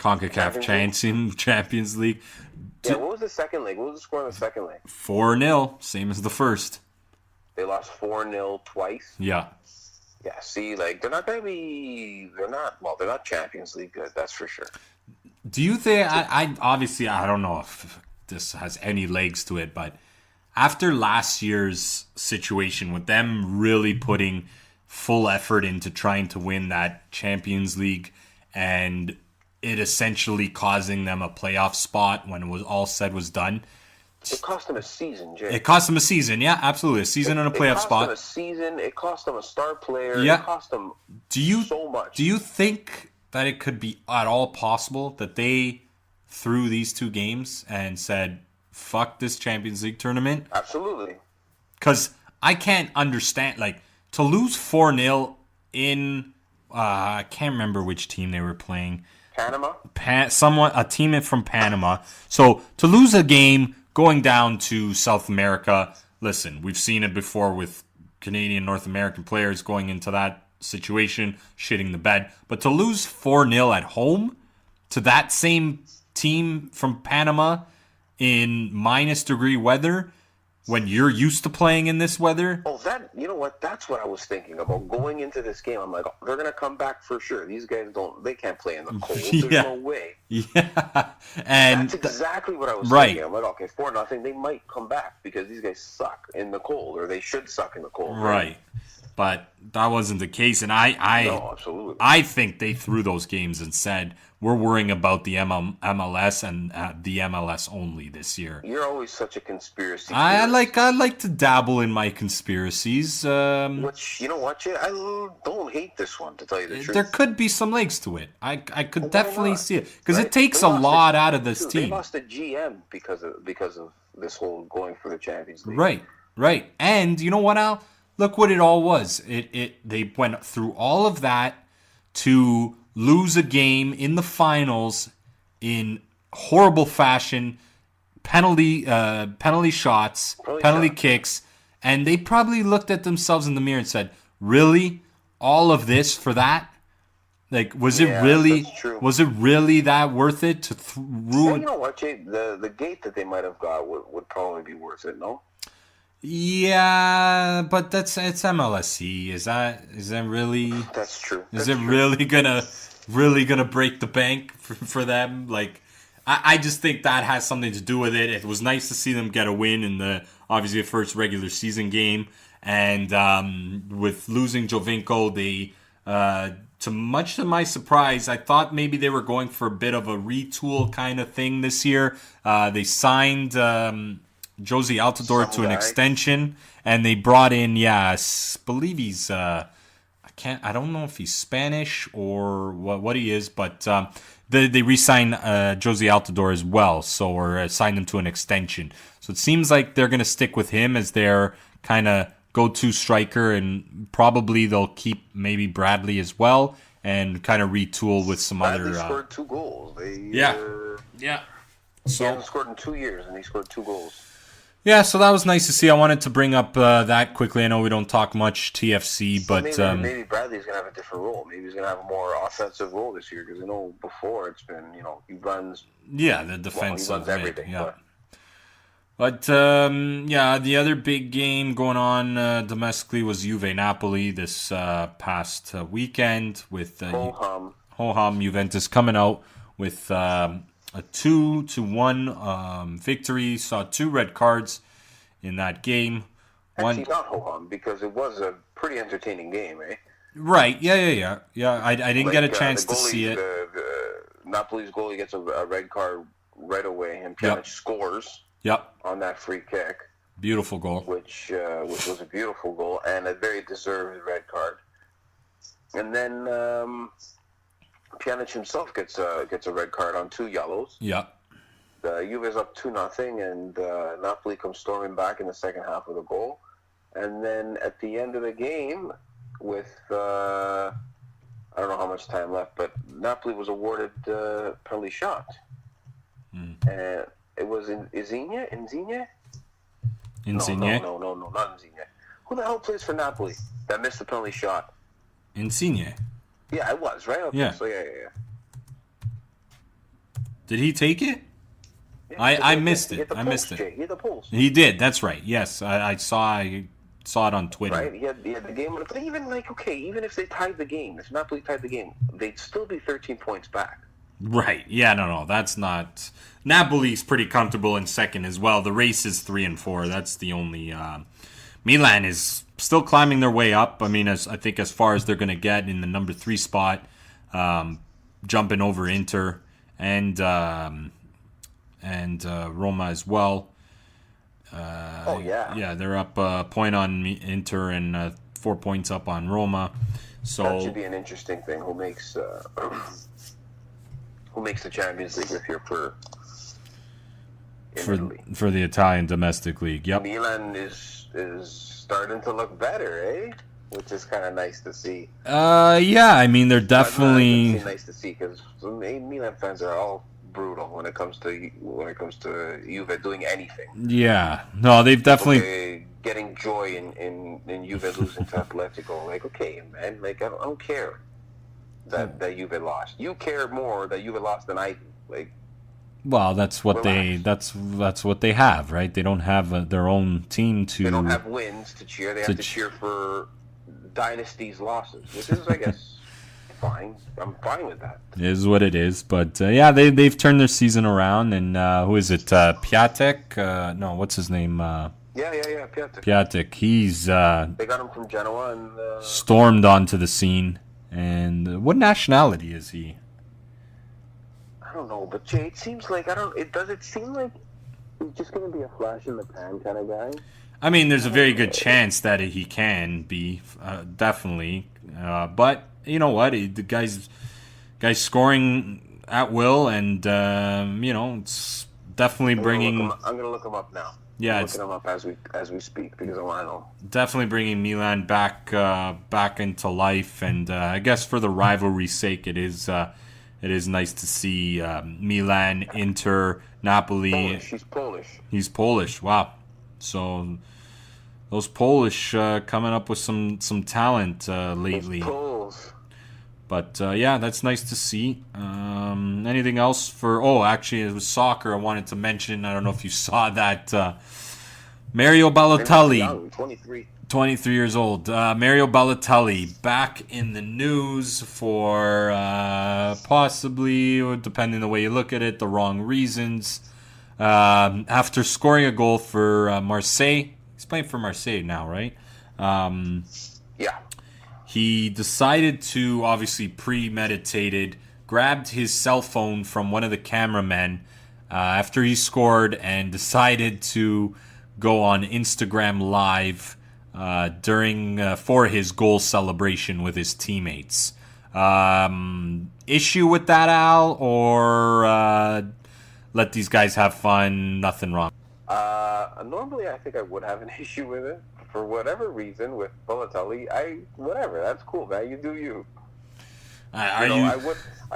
CONCACAF Champions League. Yeah, what was the second leg? What was the score in the second leg? 4-0, same as the first. They lost 4-0 twice. Yeah. Yeah, see, like, they're not Champions League good, that's for sure. Do you think, I obviously, I don't know if this has any legs to it, but after last year's situation with them really putting full effort into trying to win that Champions League and it essentially causing them a playoff spot when it was all said was done. It cost them a season, Jay. It cost them a season, yeah, absolutely. A season and a playoff spot. It cost them a season. It cost them a star player. Yeah. It cost them so much. Do you think that it could be at all possible that they threw these two games and said, fuck this Champions League tournament? Absolutely. Because I can't understand, like, to lose 4-0 in, I can't remember which team they were playing. Panama? A team from Panama. So to lose a game going down to South America, listen, we've seen it before with Canadian, North American players going into that situation, shitting the bed. But to lose 4-0 at home to that same team from Panama in -degree weather when you're used to playing in this weather. Oh, you know what? That's what I was thinking about going into this game. I'm like, oh, they're going to come back for sure. These guys they can't play in the cold. There's no way. Yeah. And that's exactly what I was thinking. I'm like, okay, 4-0, they might come back because these guys suck in the cold, or they should suck in the cold. Right. But that wasn't the case, and no, absolutely. I think they threw those games and said, we're worrying about the MLS and the MLS only this year. You're always such a conspiracy I like to dabble in my conspiracies. Which, you know what, Jay? I don't hate this one, to tell you the truth. There could be some legs to it. I could definitely see it. Because it takes a lot out of this team. They lost a GM because of this whole going for the Champions League. Right. And you know what, Al? Look what it all was. They went through all of that to lose a game in the finals in horrible fashion, penalty shots, penalty kicks, and they probably looked at themselves in the mirror and said, "Really, all of this for that? Like, was it really that worth it to ruin?" You know what, Jay? The gate that they might have got would probably be worth it, no? Yeah, but it's MLSE. Is that really? That's true. Is it really gonna break the bank for them? Like, I just think that has something to do with it. It was nice to see them get a win in the first regular season game, and with losing Jovinko, they much to my surprise, I thought maybe they were going for a bit of a retool kind of thing this year. They signed Josie Altidore to an extension, and they brought in, I believe he's, I don't know if he's Spanish or what he is, but they re-signed Josie Altidore as well, or signed him to an extension. So it seems like they're going to stick with him as their kind of go-to striker, and probably they'll keep maybe Bradley as well, and kind of retool with some Bradley other... scored 2 goals. Yeah. So, he hasn't scored in 2 years, and he scored 2 goals. Yeah, so that was nice to see. I wanted to bring up that quickly. I know we don't talk much TFC, but... maybe Bradley's going to have a different role. Maybe he's going to have a more offensive role this year, because I know before it's been, he runs... Yeah, the defensive... he runs everything. Yeah. But yeah, the other big game going on domestically was Juve Napoli this past weekend with Ho-hum Juventus coming out with a 2-1 victory. Saw 2 red cards in that game. Actually, not ho-hum, because it was a pretty entertaining game, eh? Right, yeah. I didn't get a chance to see it. Napoli's goalie gets a red card right away, and Pjanic scores on that free kick. Beautiful goal. Which was a beautiful goal, and a very deserved red card. And then Pjanic himself gets a red card on 2 yellows. Yep. Juve is up 2-0, and Napoli comes storming back in the second half of the goal. And then at the end of the game, with I don't know how much time left, but Napoli was awarded penalty shot. And it was Insigne? Insigne? No, not Insigne. Who the hell plays for Napoli that missed the penalty shot? Insigne. Yeah, it was, right? Okay, yeah. So, yeah. Did he take it? Yeah, I missed it. I missed it. Jay. He had the pulse. He did. That's right. Yes, I saw it on Twitter. Right. He had the game. But even even if they tied the game, if Napoli tied the game, they'd still be 13 points back. Right. Yeah. No. That's not. Napoli's pretty comfortable in second as well. The race is 3 and 4. That's the only. Milan is still climbing their way up. I mean, I think as far as they're going to get in the number 3 spot, jumping over Inter and Roma as well. Yeah, they're up a point on Inter and 4 points up on Roma. So that should be an interesting thing. Who makes the Champions League if you're for the Italian domestic league? Yep. Milan is starting to look better, eh? Which is kind of nice to see. Yeah. I mean, they're definitely nice to see, because Milan fans are all brutal when it comes to Juve doing anything. Yeah, no, they've definitely getting joy in Juve losing to Atletico. Like, okay, man, like I don't care that Juve lost. You care more that Juve lost than I do. Like, well, that's what that's what they have, right? They don't have their own team to. They don't have wins to cheer. They have to cheer for Dynasty's losses, which is, I guess. Fine. I'm fine with that. It is what it is, but yeah, they've turned their season around, and who is it? Piatek? No, what's his name? Yeah, Piatek. Piatek. He's they got him from Genoa and stormed onto the scene. And what nationality is he? I don't know, but Jay, it seems like does it seem like he's just going to be a flash in the pan kind of guy? I mean, there's a very good chance that he can be, definitely, but. You know what? The guy's scoring at will, and it's definitely bringing. I'm gonna look him up now. Yeah, looking him up as we speak, because I want to know. Definitely bringing Milan back into life, and I guess for the rivalry's sake, it is nice to see Milan, Inter, Napoli. Polish. He's Polish. Wow. So those Polish coming up with some talent lately. But yeah, that's nice to see. Anything else for? Oh, actually, it was soccer. I wanted to mention. I don't know if you saw that. Mario Balotelli, 23 years old. Mario Balotelli back in the news for possibly, depending on the way you look at it, the wrong reasons. After scoring a goal for Marseille. He's playing for Marseille now, right? Yeah. He decided to, obviously premeditated, grabbed his cell phone from one of the cameramen after he scored and decided to go on Instagram Live for his goal celebration with his teammates. Issue with that, Al, or let these guys have fun, nothing wrong? Normally I think I would have an issue with it. For whatever reason, with Balotelli, whatever, that's cool, man. You do you. I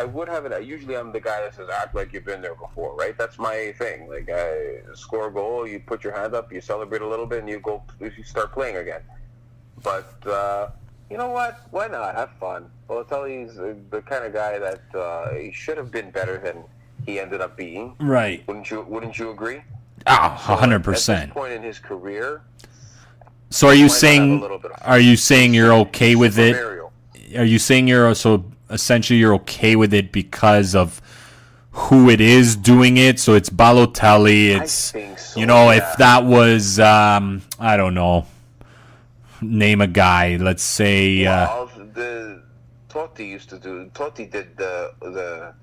would have it. Usually I'm the guy that says, act like you've been there before, right? That's my thing. Like, I score a goal, you put your hand up, you celebrate a little bit, and you start playing again. But, you know what? Why not? Have fun. Balotelli's the kind of guy that he should have been better than he ended up being. Right. Wouldn't you agree? 100%. At this point in his career. So are you saying you're okay with it? Mario. Are you saying essentially you're okay with it because of who it is doing it? So it's Balotelli. It's, I think so, if that was, I don't know, name a guy. Let's say. The Totti did the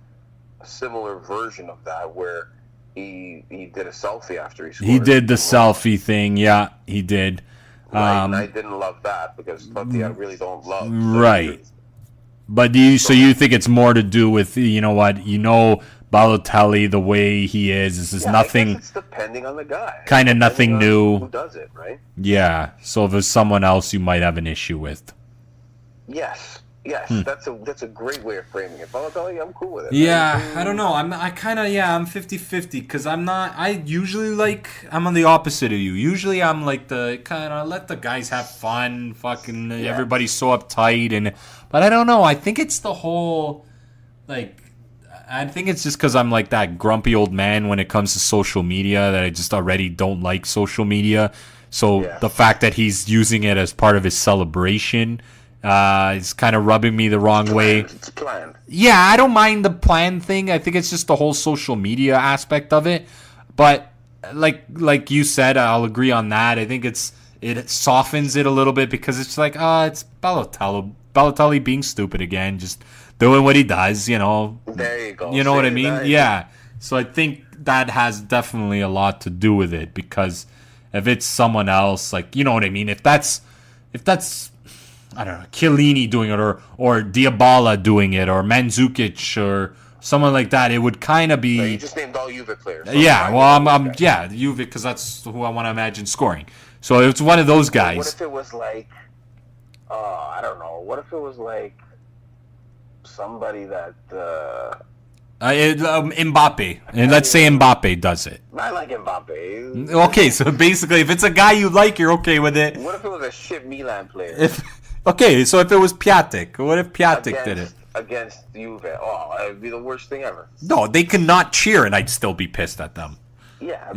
similar version of that where he did a selfie after he scored. He did the selfie thing. Yeah, he did. Right, and I didn't love that because Totti I really don't love. Right. But so you think it's more to do with, Balotelli, the way he is. This is nothing. I guess it's depending on the guy. Kind of nothing new. Who does it, right? Yeah. So if it's someone else, you might have an issue with. Yes. That's a great way of framing it. Balotelli, I'm cool with it. Yeah, I don't know. I'm 50-50 because I'm on the opposite of you. Usually I'm like the kind of let the guys have fun, fucking everybody's so uptight but I don't know. I think it's the whole I think it's just because I'm like that grumpy old man when it comes to social media that I just already don't like social media. So the fact that he's using it as part of his celebration is kind of rubbing me the wrong way. It's planned. Yeah, I don't mind the plan thing. I think it's just the whole social media aspect of it. But like you said, I'll agree on that. I think it softens it a little bit because it's like, it's Balotelli being stupid again, just doing what he does, There you go. You know what I mean? Yeah. So I think that has definitely a lot to do with it because if it's someone else, you know what I mean? If that's I don't know, Chiellini doing it or Dybala doing it or Mandzukic or someone like that, it would kind of be. So you just named all Juve players. So Juve because that's who I want to imagine scoring. So it's one of those guys. What if it was I don't know. What if it was somebody that. Mbappe. And let's say Mbappe does it. I like Mbappe. Okay, so basically, if it's a guy you like, you're okay with it. What if it was a shit Milan player? Okay, so if it was Piatek, what if Piatek did it? Against Juve, it would be the worst thing ever. No, they cannot cheer and I'd still be pissed at them. Yeah.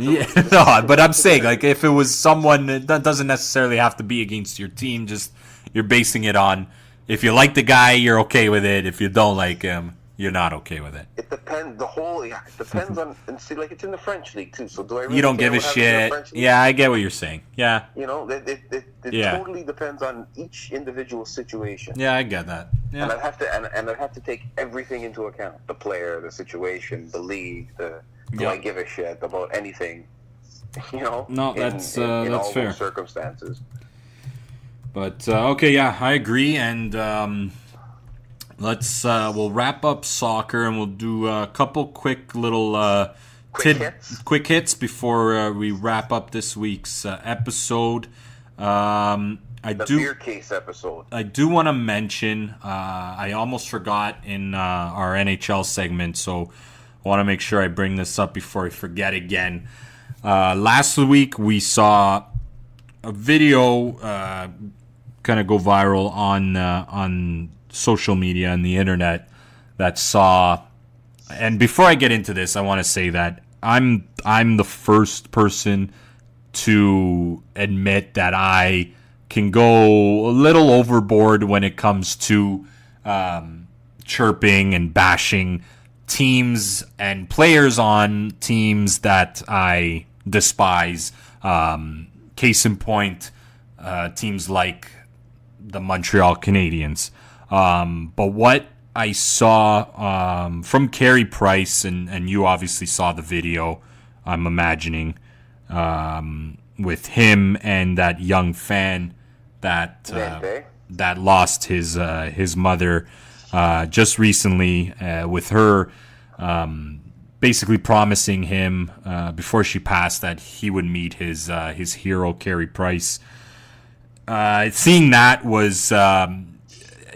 No, but I'm saying, if it was someone, that doesn't necessarily have to be against your team, just you're basing it on, if you like the guy, you're okay with it. If you don't like him, you're not okay with it. It depends. It depends on, and see, it's in the French league too. So do I really? You don't give a shit. Yeah, I get what you're saying. Yeah. It totally depends on each individual situation. Yeah, I get that. Yeah. And I'd have to take everything into account: the player, the situation, the league. Do I give a shit about anything? No, that's in all fair. Those circumstances. But okay, yeah, I agree, and. We'll wrap up soccer and we'll do a couple quick little quick hits before we wrap up this week's episode. Beer case episode. I do want to mention, I almost forgot in our NHL segment, so I want to make sure I bring this up before I forget again. Last week we saw a video kind of go viral on social media and the internet that saw, and before I get into this, I want to say that I'm the first person to admit that I can go a little overboard when it comes to chirping and bashing teams and players on teams that I despise. Case in point, teams like the Montreal Canadiens. But what I saw from Carey Price, and you obviously saw the video, I'm imagining, with him and that young fan that lost his mother just recently, with her basically promising him before she passed that he would meet his hero, Carey Price. Seeing that was...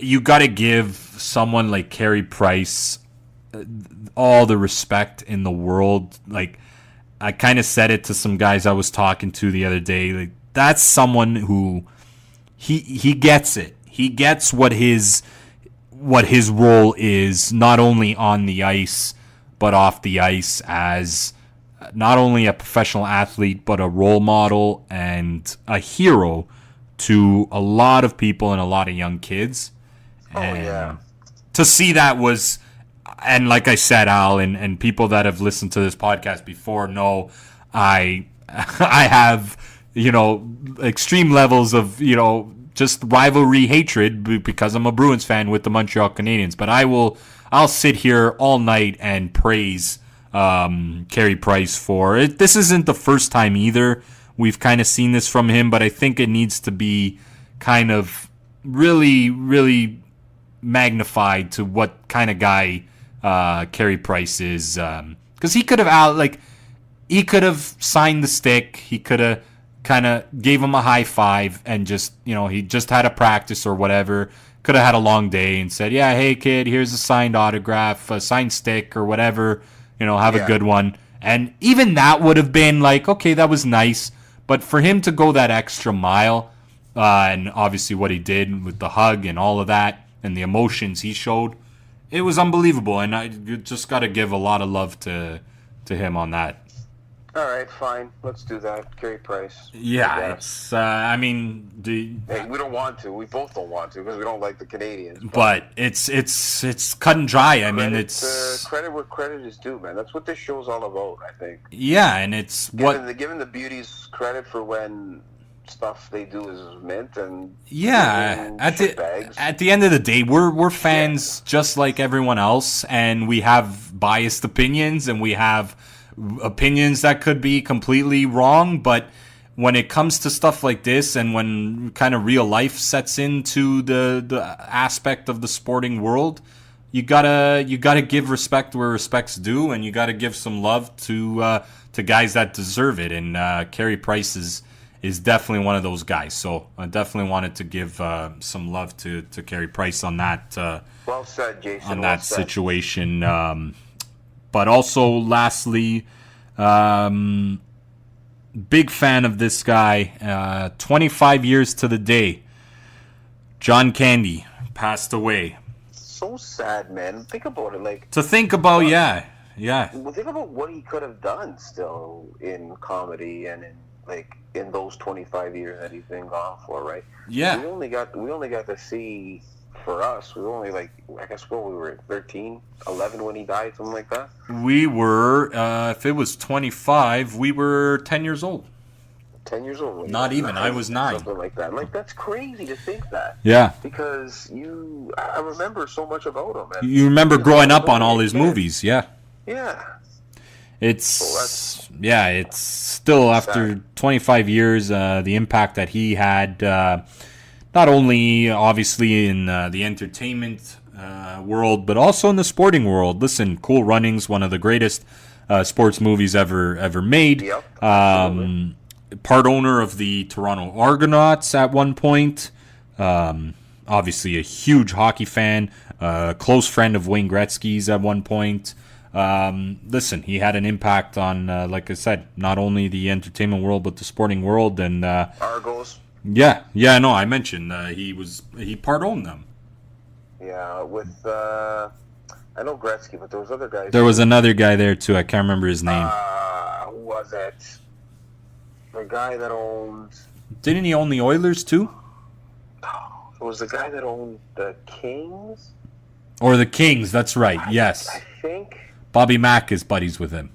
you got to give someone like Carey Price all the respect in the world. I kind of said it to some guys I was talking to the other day. That's someone who he gets it. He gets what his role is, not only on the ice but off the ice as not only a professional athlete, but a role model and a hero to a lot of people and a lot of young kids. And to see that was, and like I said, Al, and people that have listened to this podcast before know I have, extreme levels of, just rivalry hatred because I'm a Bruins fan with the Montreal Canadiens. But I'll sit here all night and praise Carey Price for it. This isn't the first time either. We've kind of seen this from him, but I think it needs to be kind of really, really magnified to what kind of guy Carey Price is. Because he could have signed the stick. He could have kind of gave him a high five and just, he just had a practice or whatever. Could have had a long day and said, yeah, hey, kid, here's a signed autograph, a signed stick or whatever. Have a good one. And even that would have been like, okay, that was nice. But for him to go that extra mile, and obviously what he did with the hug and all of that and the emotions he showed, it was unbelievable. And I just got to give a lot of love to him on that. All right, fine. Let's do that. Carey Price. Yeah, it's, hey, we don't want to. We both don't want to because we don't like the Canadians. But it's cut and dry. I mean, it's... credit where credit is due, man. That's what this show's all about, I think. Yeah, and it's giving the beauties credit for when stuff they do is meant and... Yeah, at the end of the day, we're fans just like everyone else, and we have biased opinions, and we have opinions that could be completely wrong, but when it comes to stuff like this and when kind of real life sets into the aspect of the sporting world, you gotta give respect where respect's due, and you gotta give some love to guys that deserve it, and Carey Price is definitely one of those guys. So I definitely wanted to give some love to Carey Price on that. Well said, Jason. On that situation. But also, lastly, big fan of this guy. 25 years to the day. John Candy passed away. So sad, man. Think about it. Yeah. Well, think about what he could have done still in comedy and in those 25 years that he's been gone for, right? Yeah. We only got to see. For us, we were only we were 13, 11 when he died, something like that. We were, if it was 25, we were 10 years old. 10 years old? Not even, I was 9. Something like that. That's crazy to think that. Yeah. Because I remember so much about him. You remember growing up on all his movies, yeah. Yeah. It's still, after 25 years, the impact that he had, not only, obviously, in the entertainment world, but also in the sporting world. Listen, Cool Runnings, one of the greatest sports movies ever made. Yep, part owner of the Toronto Argonauts at one point. Obviously, a huge hockey fan. Close friend of Wayne Gretzky's at one point. Listen, he had an impact on, like I said, not only the entertainment world, but the sporting world. And Argos. Yeah, no, I mentioned he part owned them. Yeah, with I know Gretzky, but there was other guys. There was another guy there too. I can't remember his name. Who was it? The guy that owned. Didn't he own the Oilers too? No, it was the guy that owned the Kings. Or the Kings. That's right. Yes. I think Bobby Mack is buddies with him.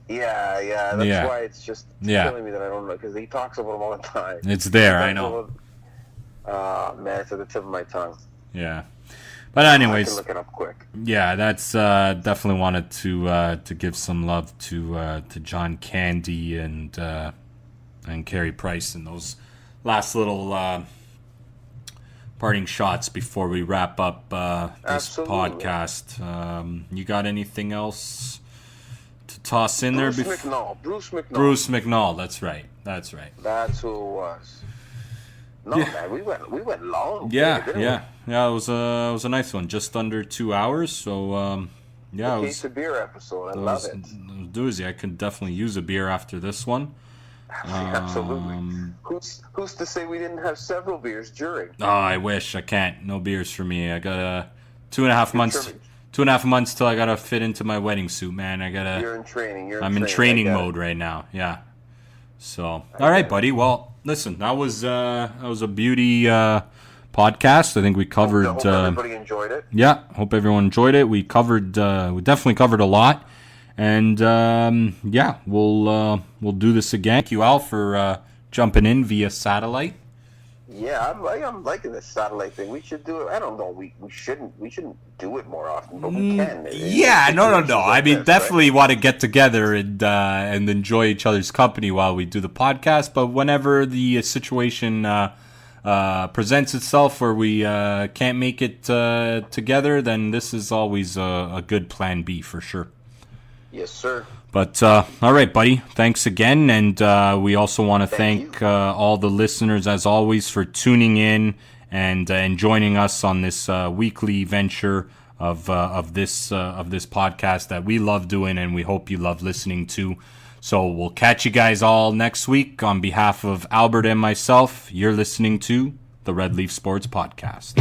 Yeah. That's why it's just killing me that I don't know, because he talks about him all the time. It's there, I know. Man, it's at the tip of my tongue. Yeah. But anyways, I can look it up quick. Yeah, that's definitely wanted to give some love to John Candy and Carey Price and those last little parting shots before we wrap up this podcast. You got anything else to toss in there? Bruce McNall. Bruce McNall. That's right. That's who it was. No, man, we went long. Yeah. It was a nice one, just under 2 hours. So yeah, it was a beer episode. I love it. It was doozy. I could definitely use a beer after this one. Absolutely. Who's to say we didn't have several beers during? Oh, I wish. I can't. No beers for me. I got 2.5 months. 2.5 months till I gotta fit into my wedding suit, man. You're in training. I'm in training mode right now. Yeah. So, all right, buddy. Well, listen, that was a beauty podcast. I think we covered. Hope everybody enjoyed it. Yeah, hope everyone enjoyed it. We definitely covered a lot, and yeah, we'll do this again. Thank you, Al, for jumping in via satellite. Yeah, I'm liking this satellite thing. We should do it. I don't know. We shouldn't do it more often, but we can. No. I mean, definitely want to get together and enjoy each other's company while we do the podcast. But whenever the situation presents itself where we can't make it together, then this is always a good plan B for sure. Yes, sir. But, all right, buddy. Thanks again. And we also want to thank all the listeners, as always, for tuning in and joining us on this weekly venture of this podcast that we love doing and we hope you love listening to. So we'll catch you guys all next week. On behalf of Albert and myself, you're listening to the Red Leaf Sports Podcast.